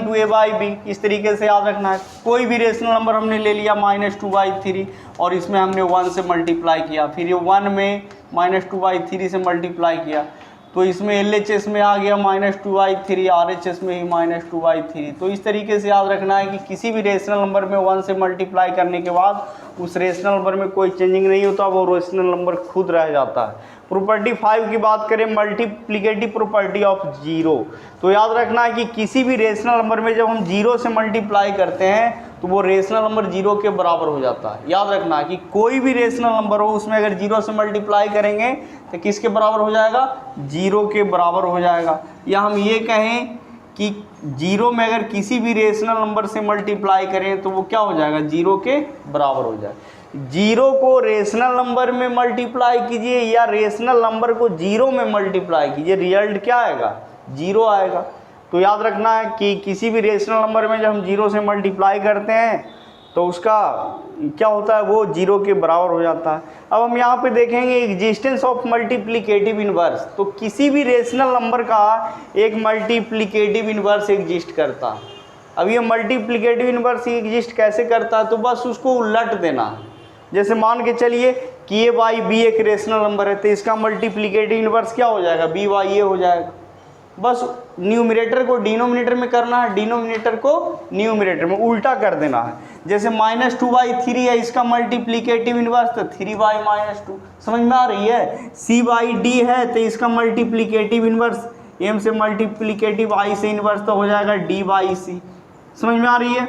× a/b, इस तरीके से याद रखना है। कोई भी रेशनल नंबर हमने ले लिया -2/3 और इसमें हमने 1 से मल्टीप्लाई किया, फिर ये 1 में -2/3 से मल्टीप्लाई किया तो इसमें LHS में आ गया -2/3, RHS में ही -2/3। तो इस तरीके से याद रखना है कि किसी भी रेशनल नंबर में 1 से मल्टीप्लाई करने के बाद उस रेशनल नंबर में कोई चेंजिंग नहीं होता, वो रेशनल नंबर खुद रह जाता है। प्रॉपर्टी 5 की बात करें मल्टीप्लिकेटिव प्रॉपर्टी ऑफ 0। तो याद रखना है कि किसी भी रेशनल नंबर में जब हम 0 से मल्टीप्लाई करते हैं तो वो रेशनल नंबर 0 के बराबर हो जाता है। याद रखना है कि कोई भी रेशनल नंबर हो उसमें अगर 0 से मल्टीप्लाई करेंगे तो किसके बराबर हो जाएगा? 0 के बराबर हो जाएगा। या हम ये कहें कि 0 में अगर किसी भी रेशनल नंबर से मल्टीप्लाई करें तो वो क्या हो जाएगा? 0 के बराबर हो जाएगा। 0 को रेशनल नंबर में मल्टीप्लाई कीजिए या रेशनल नंबर को 0 में मल्टीप्लाई कीजिए, रिजल्ट क्या आएगा? 0 आएगा। तो याद रखना है कि किसी भी रेशनल नंबर में जब हम 0 से मल्टीप्लाई करते हैं तो उसका क्या होता है? वो 0 के बराबर हो जाता है। अब हम यहाँ पे देखेंगे एग्जिस्टेंस ऑफ मल्टीप्लिकेटिव इनवर्स। तो किसी भी रेशनल नंबर का एक मल्टीप्लिकेटिव इनवर्स एग्जिस्ट करता है। अब ये मल्टीप्लिकेटिव इनवर्स एग्जिस्ट कैसे करता है? तो बस उसको उलट देना है। जैसे मान के चलिए कि ए बाई बी एक रेशनल नंबर है, तो इसका मल्टीप्लिकेटिव इनवर्स क्या हो जाएगा, बी बाई ए हो जाएगा। बस न्यूमरेटर को डिनोमिनेटर में करना है, डिनोमिनेटर को न्यूमरेटर में उल्टा कर देना है। जैसे -2/3 है, इसका मल्टीप्लिकेटिव इनवर्स तो 3/-2। समझ में आ रही है। C/D है तो इसका मल्टीप्लिकेटिव इनवर्स M से मल्टीप्लिकेटिव I से इनवर्स तो हो जाएगा D/C। समझ में आ रही है।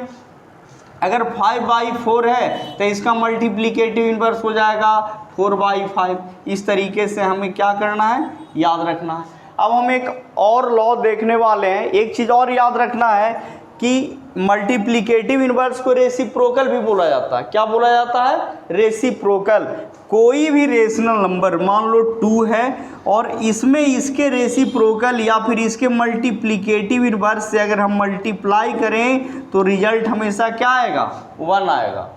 अगर 5/4 है तो इसका मल्टीप्लिकेटिव इनवर्स हो जाएगा 4/5। इस तरीके से हमें क्या करना है, याद रखना है। अब हम एक और लॉ देखने वाले हैं। एक चीज़ और याद रखना है कि मल्टीप्लिकेटिव इनवर्स को रेसिप्रोकल भी बोला जाता है। क्या बोला जाता है, रेसिप्रोकल। कोई भी रेशनल नंबर मान लो 2 है और इसमें इसके रेसिप्रोकल या फिर इसके मल्टीप्लिकेटिव इनवर्स से अगर हम मल्टीप्लाई करें तो रिजल्ट हमेशा क्या आएगा, 1 आएगा।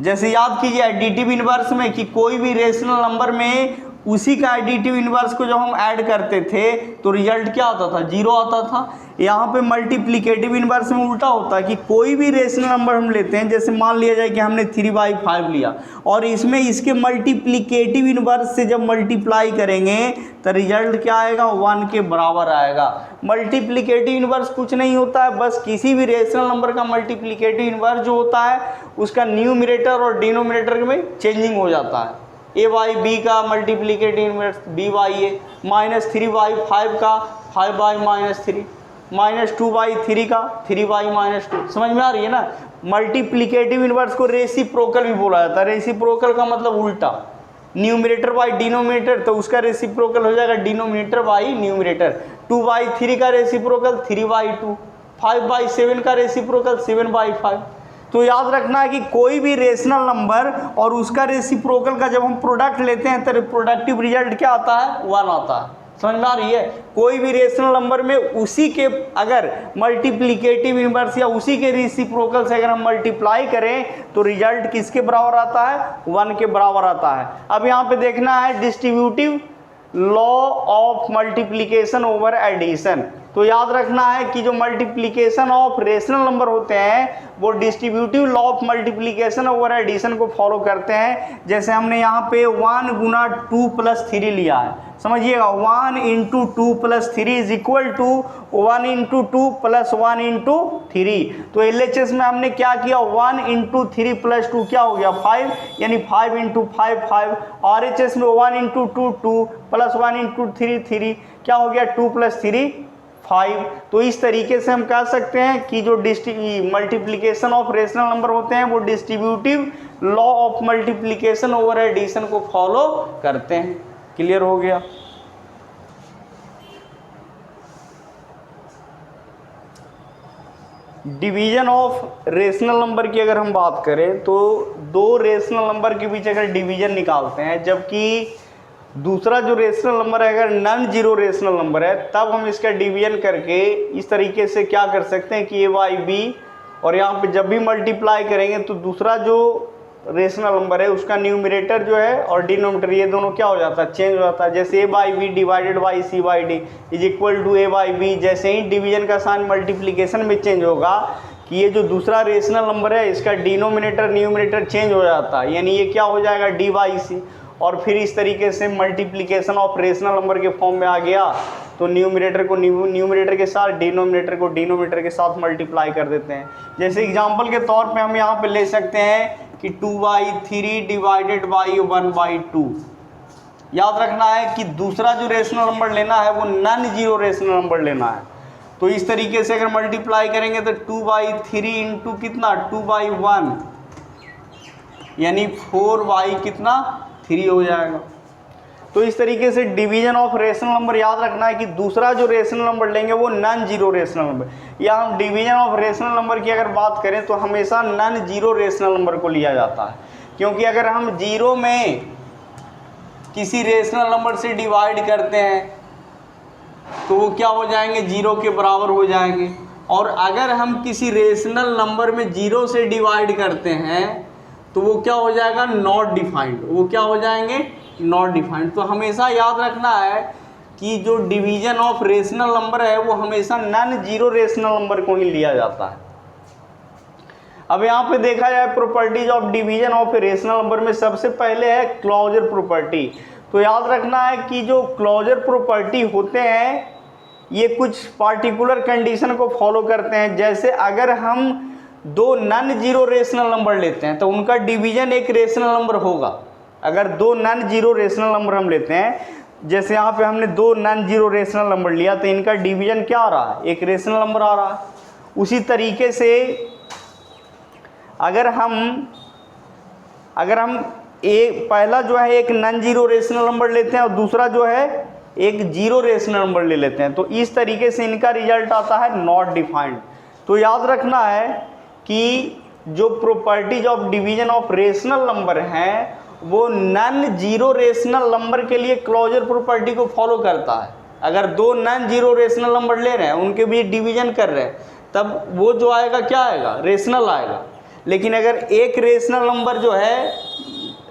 जैसे याद कीजिए एडिटिव इनवर्स में कि कोई भी रेशनल नंबर में उसी का एडिटिव इनवर्स को जब हम ऐड करते थे तो रिजल्ट क्या आता था, 0 आता था। यहाँ पे मल्टीप्लिकेटिव इनवर्स में उल्टा होता है कि कोई भी रेशनल नंबर हम लेते हैं, जैसे मान लिया जाए कि हमने 3/5 लिया और इसमें इसके मल्टीप्लिकेटिव इनवर्स से जब मल्टीप्लाई करेंगे तो रिजल्ट क्या आएगा, 1 के बराबर आएगा। मल्टीप्लिकेटिव इनवर्स कुछ नहीं होता है, बस किसी भी रेशनल नंबर का मल्टीप्लिकेटिव इनवर्स जो होता है उसका न्यूमरेटर और डिनोमिनेटर में चेंजिंग हो जाता है। A/B का मल्टीप्लिकेटिव इनवर्स B/A, -3/5 का 5/-3, -2/3 का 3/-2। समझ में आ रही है ना। मल्टीप्लिकेटिव इनवर्स को रेसिप्रोकल भी बोला जाता है। रेसिप्रोकल का मतलब उल्टा, न्यूमरेटर बाई डिनोमिनेटर, तो उसका रेसिप्रोकल हो जाएगा डिनोमिनेटर बाई न्यूमरेटर। 2/3 का रेसिप्रोकल 3/2, 5/7 का रेसिप्रोकल 7/5। तो याद रखना है कि कोई भी रेशनल नंबर और उसका रेसिप्रोकल का जब हम प्रोडक्ट लेते हैं तो प्रोडक्टिव रिजल्ट क्या आता है, 1 आता है। समझ में आ रही है। कोई भी रेशनल नंबर में उसी के अगर मल्टीप्लिकेटिव इनवर्स या उसी के रेसिप्रोकल से अगर हम मल्टीप्लाई करें तो रिजल्ट किसके बराबर आता है, 1 के बराबर आता है। अब यहाँ पे देखना है distributive law of multiplication over addition. तो याद रखना है कि जो मल्टीप्लिकेशन ऑफ रेशनल नंबर होते हैं वो distributive law of multiplication over addition को फॉलो करते हैं। जैसे हमने यहाँ पे 1 गुना 2 + 3 लिया है, समझिएगा 1 × 2 + 3 इज इक्वल टू 1 × 2 + 1 × 3। तो LHS में हमने क्या किया, 1 × 3 + 2 क्या हो गया 5, यानी 5 × 5 5। RHS में 1 × 2 2 + 1 × 3 3 क्या हो गया 2 + 3 5। तो इस तरीके से हम कह सकते हैं कि जो मल्टीप्लिकेशन ऑफ रेशनल नंबर होते हैं वो distributive law of multiplication over addition को फॉलो करते हैं। क्लियर हो गया। डिवीजन ऑफ रेशनल नंबर की अगर हम बात करें तो दो रेशनल नंबर के बीच अगर डिवीजन निकालते हैं, जबकि दूसरा जो रेशनल नंबर है अगर नॉन जीरो रेशनल नंबर है, तब हम इसका डिवीजन करके इस तरीके से क्या कर सकते हैं कि A/B, और यहाँ पे जब भी मल्टीप्लाई करेंगे तो दूसरा जो रेशनल नंबर है उसका न्यूमरेटर जो है और डिनोमिनेटर ये दोनों क्या हो जाता है, चेंज हो जाता है। जैसे A/B divided by C/D is equal to A/B। जैसे ही डिवीजन का साइन मल्टीप्लिकेशन में चेंज होगा कि ये जो दूसरा रेशनल नंबर है इसका डिनोमिनेटर न्यूमरेटर चेंज हो जाता है, यानी ये क्या हो जाएगा D/C। और फिर इस तरीके से मल्टीप्लिकेशन ऑफ रेशनल नंबर के फॉर्म में आ गया तो न्यूमरेटर को न्यूमरेटर के साथ डिनोमिनेटर को डिनोमिनेटर के साथ मल्टीप्लाई कर देते हैं। जैसे एग्जांपल के तौर पे हम यहाँ पे ले सकते हैं कि 2/3 डिवाइडेड बाई 1/2। याद रखना है कि दूसरा जो रेशनल नंबर लेना है वो नॉन जीरो रेशनल नंबर लेना है। तो इस तरीके से अगर मल्टीप्लाई करेंगे तो 2/3 इंटू कितना 2/1 यानी 4/3 हो जाएगा। तो इस तरीके से डिवीजन ऑफ रेशनल नंबर याद रखना है कि दूसरा जो रेशनल नंबर लेंगे वो नॉन जीरो रेशनल नंबर, या हम डिवीजन ऑफ रेशनल नंबर की अगर बात करें तो हमेशा नॉन जीरो रेशनल नंबर को लिया जाता है, क्योंकि अगर हम जीरो में किसी रेशनल नंबर से डिवाइड करते हैं तो वो क्या हो जाएंगे, जीरो के बराबर हो जाएंगे। और अगर हम किसी रेशनल नंबर में जीरो से डिवाइड करते हैं तो वो क्या हो जाएगा, नॉट डिफाइंड। वो क्या हो जाएंगे, नॉट डिफाइंड। तो हमेशा याद रखना है कि जो डिवीजन ऑफ रेशनल नंबर है वो हमेशा नॉन जीरो रेशनल नंबर को ही लिया जाता है। अब यहाँ पे देखा जाए properties of division of rational number में सबसे पहले है क्लोजर प्रॉपर्टी। तो याद रखना है कि जो क्लोजर प्रॉपर्टी होते हैं ये कुछ पार्टिकुलर कंडीशन को फॉलो करते हैं। जैसे अगर हम दो नॉन जीरो रेशनल नंबर लेते हैं तो उनका डिवीजन एक रेशनल नंबर होगा। अगर दो नॉन जीरो रेशनल नंबर हम लेते हैं, जैसे यहाँ पे हमने दो नॉन जीरो रेशनल नंबर लिया तो इनका डिवीजन क्या आ रहा है, एक रेशनल नंबर आ रहा है। उसी तरीके से अगर हम एक पहला जो है एक नॉन जीरो रेशनल नंबर लेते हैं और दूसरा जो है एक जीरो रेशनल नंबर ले लेते हैं, तो इस तरीके से इनका रिजल्ट आता है नॉट डिफाइंड। तो याद रखना है कि जो properties of division of rational number हैं वो नॉन जीरो रेशनल नंबर के लिए क्लोजर प्रॉपर्टी को फॉलो करता है। अगर दो नॉन जीरो रेशनल नंबर ले रहे हैं, उनके बीच डिवीजन कर रहे हैं, तब वो जो आएगा क्या आएगा, रेशनल आएगा। लेकिन अगर एक रेशनल नंबर जो है,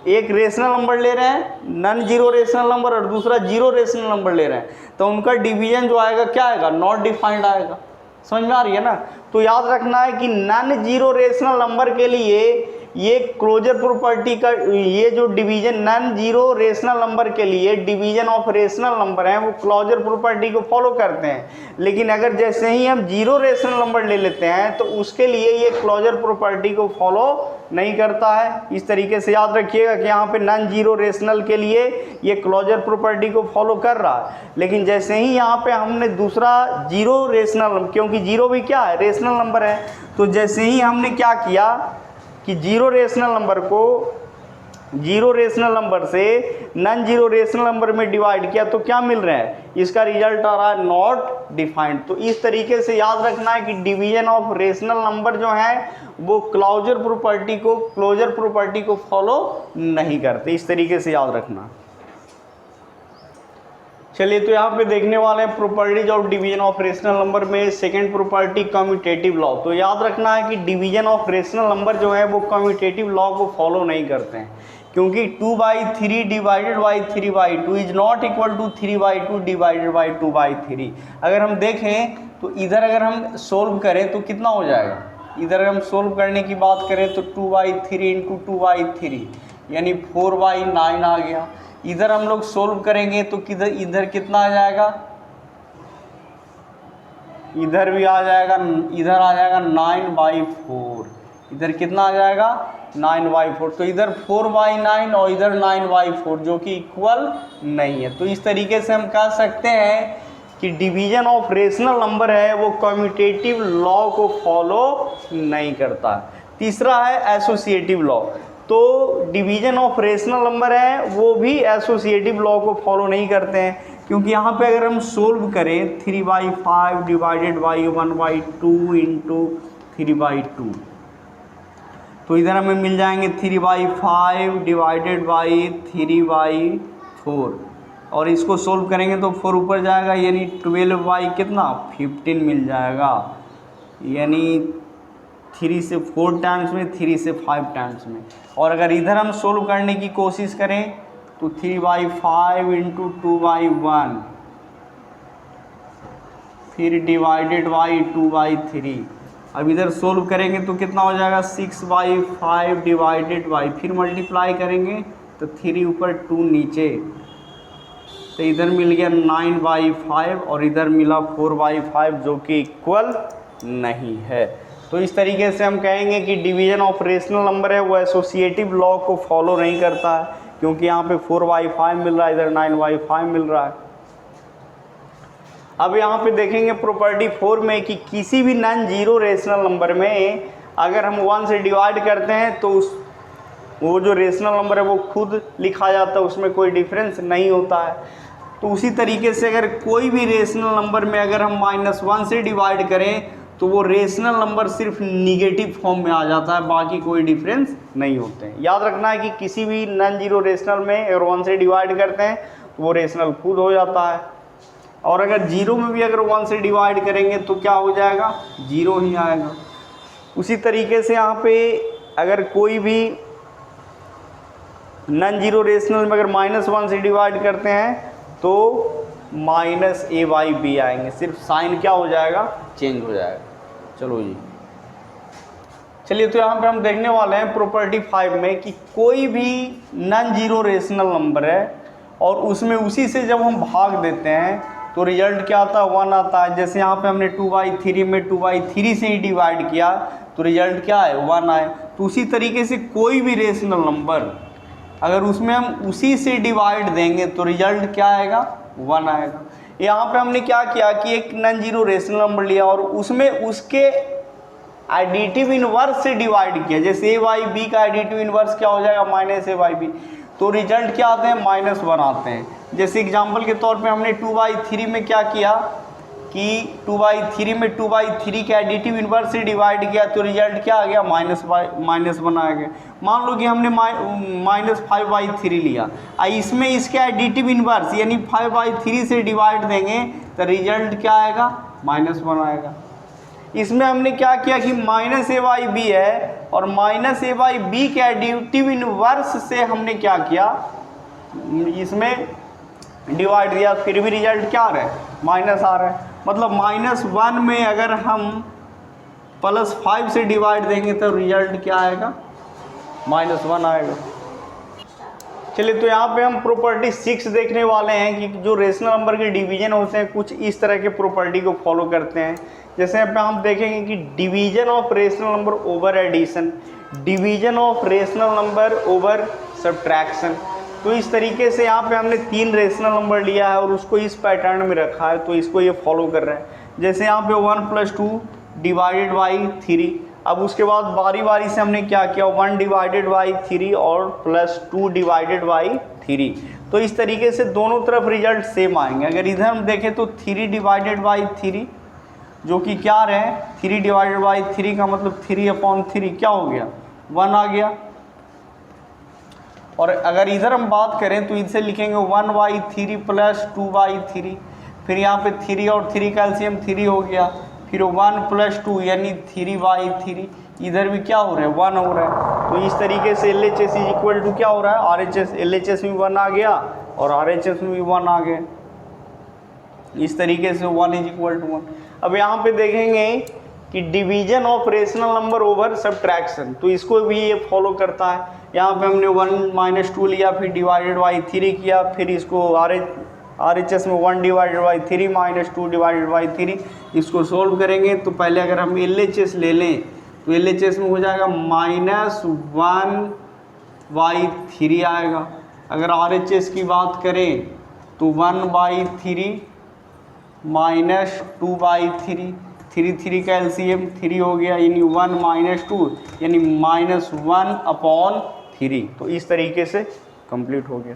एक रेशनल नंबर ले रहे हैं नॉन जीरो रेशनल नंबर और दूसरा जीरो रेशनल नंबर ले रहे हैं, तो उनका डिवीजन जो आएगा क्या आएगा, नॉट डिफाइंड आएगा। समझ में आ रही है ना। तो याद रखना है कि नॉन जीरो रेशनल नंबर के लिए ये क्लोजर प्रॉपर्टी का ये जो division non zero rational number के लिए डिवीजन ऑफ रेशनल नंबर है वो क्लोजर प्रॉपर्टी को फॉलो करते हैं। लेकिन अगर जैसे ही हम जीरो रेशनल नंबर ले लेते हैं तो उसके लिए ये क्लोजर प्रॉपर्टी को फॉलो नहीं करता है। इस तरीके से याद रखिएगा कि यहाँ पे नॉन जीरो रेशनल के लिए ये क्लोजर प्रॉपर्टी को फॉलो कर रहा है। लेकिन जैसे ही यहाँ पे हमने दूसरा जीरो रेशनल, क्योंकि जीरो भी क्या है, रेशनल नंबर है, तो जैसे ही हमने क्या किया कि जीरो रेशनल नंबर को जीरो रेशनल नंबर से नॉन जीरो रेशनल नंबर में डिवाइड किया तो क्या मिल रहा है, इसका रिजल्ट आ रहा है नॉट डिफाइंड। तो इस तरीके से याद रखना है कि डिवीजन ऑफ रेशनल नंबर जो है वो क्लोजर प्रॉपर्टी को फॉलो नहीं करते। इस तरीके से याद रखना। चलिए तो यहाँ पे देखने वाले हैं properties of division of rational number में सेकंड प्रॉपर्टी कम्यूटेटिव लॉ। तो याद रखना है कि डिवीजन ऑफ रेशनल नंबर जो है वो कम्यूटेटिव लॉ को फॉलो नहीं करते हैं, क्योंकि 2/3 divided by 3/2 is not equal to 3/2 divided by 2/3। अगर हम देखें तो इधर अगर हम सोल्व करें तो कितना हो जाएगा, इधर अगर हम सोल्व करने की बात करें तो 2/3 इंटू 2/3 यानी 4/9 आ गया। इधर हम लोग सोल्व करेंगे तो किधर इधर कितना आ जाएगा, इधर भी आ जाएगा, इधर आ जाएगा 9/4, इधर कितना आ जाएगा 9/4। तो इधर 4/9 और इधर 9/4 जो कि इक्वल नहीं है। तो इस तरीके से हम कह सकते हैं कि डिवीजन ऑफ रेशनल नंबर है वो कम्यूटेटिव लॉ को फॉलो नहीं करता। तीसरा है एसोसिएटिव लॉ। तो डिवीजन ऑफ रेशनल नंबर है वो भी एसोसिएटिव लॉ को फॉलो नहीं करते हैं, क्योंकि यहाँ पे अगर हम सोल्व करें 3/5 डिवाइडेड बाई 1/2 इंटू 3/2 तो इधर हमें मिल जाएंगे 3/5 डिवाइडेड बाई 3/4 और इसको सोल्व करेंगे तो 4 ऊपर जाएगा यानी 12/15 मिल जाएगा, यानी 3 से 4 टाइम्स में, 3 से 5 टाइम्स में। और अगर इधर हम सोल्व करने की कोशिश करें तो 3/5 इंटू 2/1 फिर डिवाइडेड बाई 2/3। अब इधर सोल्व करेंगे तो कितना हो जाएगा 6/5 डिवाइडेड बाई, फिर मल्टीप्लाई करेंगे तो 3 ऊपर 2 नीचे, तो इधर मिल गया 9/5 और इधर मिला 4/5 जो कि इक्वल नहीं है। तो इस तरीके से हम कहेंगे कि डिवीजन ऑफ रेशनल नंबर है वो एसोसिएटिव लॉ को फॉलो नहीं करता है, क्योंकि यहाँ पे 4/5 मिल रहा है, इधर 9/5 मिल रहा है। अब यहाँ पे देखेंगे प्रॉपर्टी 4 में कि किसी भी नॉन जीरो रेशनल नंबर में अगर हम 1 से डिवाइड करते हैं तो वो जो रेशनल नंबर है वो खुद लिखा जाता है, उसमें कोई डिफरेंस नहीं होता है। तो उसी तरीके से अगर कोई भी रेशनल नंबर में अगर हम -1 से डिवाइड करें तो वो रेशनल नंबर सिर्फ निगेटिव फॉर्म में आ जाता है, बाकी कोई डिफरेंस नहीं होते हैं। याद रखना है कि किसी भी नॉन जीरो रेशनल में अगर 1 से डिवाइड करते हैं तो वो रेशनल खुद हो जाता है, और अगर जीरो में भी अगर 1 से डिवाइड करेंगे तो क्या हो जाएगा, जीरो ही आएगा। उसी तरीके से यहाँ पे अगर कोई भी नॉन जीरो रेशनल में अगर -1 से डिवाइड करते हैं तो -a/b आएंगे, सिर्फ साइन क्या हो जाएगा, चेंज हो जाएगा। चलो जी, चलिए, तो यहाँ पे हम देखने वाले हैं प्रॉपर्टी 5 में कि कोई भी नॉन जीरो रेशनल नंबर है और उसमें उसी से जब हम भाग देते हैं तो रिजल्ट क्या आता है, 1 आता है। जैसे यहाँ पे हमने 2/3 में 2/3 से ही डिवाइड किया तो रिजल्ट क्या है, 1 आए। तो उसी तरीके से कोई भी रेशनल नंबर अगर उसमें हम उसी से डिवाइड देंगे तो रिजल्ट क्या आएगा, 1 आएगा। यहाँ पे हमने क्या किया कि एक नॉन जीरो रेशनल नंबर लिया और उसमें उसके एडिटिव इनवर्स से डिवाइड किया। जैसे a/b का एडिटिव इनवर्स क्या हो जाएगा, -a/b, तो रिजल्ट क्या आते हैं, -1 आते हैं। जैसे एग्जांपल के तौर पे हमने 2/3 में क्या किया कि 2/3 में 2/3 का एडिटिव इनवर्स से डिवाइड किया तो रिजल्ट क्या आ गया, -1 आ गया। मान लो कि हमने -5/3 लिया, इसमें इसके एडिटिव इनवर्स यानी 5/3 से डिवाइड देंगे तो रिजल्ट क्या आएगा, -1 आएगा। इसमें हमने क्या किया कि -a/b है और -a/b के एडिटिव इनवर्स से हमने क्या किया, इसमें डिवाइड दिया, फिर भी रिजल्ट क्या आ रहा है, माइनस आ रहा है। मतलब -1 में अगर हम +5 से डिवाइड देंगे तो रिजल्ट क्या आएगा, -1 आएगा। चलिए, तो यहाँ पे हम प्रॉपर्टी 6 देखने वाले हैं कि जो रेशनल नंबर के डिवीजन होते हैं कुछ इस तरह के प्रॉपर्टी को फॉलो करते हैं। जैसे यहाँ पे हम देखेंगे कि division of rational number over addition, division of rational number over subtraction. तो इस तरीके से यहाँ पे हमने 3 रेशनल नंबर लिया है और उसको इस पैटर्न में रखा है, तो इसको ये फॉलो कर रहे हैं। जैसे यहाँ पे 1 + 2 डिवाइडेड बाई 3। अब उसके बाद बारी बारी से हमने क्या किया, 1 डिवाइडेड बाई 3 और +2 डिवाइडेड बाई 3। तो इस तरीके से दोनों तरफ रिजल्ट सेम आएंगे। अगर इधर हम देखें तो 3 डिवाइडेड बाई 3 जो कि क्या रहे, 3 डिवाइडेड बाई 3 का मतलब 3/3 क्या हो गया, 1 आ गया। और अगर इधर हम बात करें तो इनसे लिखेंगे 1/3 + 2/3। फिर यहाँ पे 3 और 3 का एलसीएम 3 हो गया, फिर 1 + 2 यानी 3/3। इधर भी क्या हो रहा है, 1 हो रहा है। तो इस तरीके से LHS = क्या हो रहा है, RHS। LHS में 1 आ गया और RHS में भी 1 आ गया। इस तरीके से 1 = 1। अब यहाँ पे देखेंगे कि division of rational number over subtraction, तो इसको भी ये फॉलो करता है। यहाँ पे हमने 1 - 2 लिया, फिर डिवाइडेड बाई 3 किया, फिर इसको RHS में 1 डिवाइडेड बाई 3 - 2 डिवाइडेड बाई 3 इसको सोल्व करेंगे। तो पहले अगर हम LHS ले लें तो LHS में हो जाएगा -1/3 आएगा। अगर RHS की बात करें तो 1/3 -2/3, 3 का एलसीएम 3 हो गया, यानी 1 - 2 यानी -1/3। तो इस तरीके से कंप्लीट हो गया।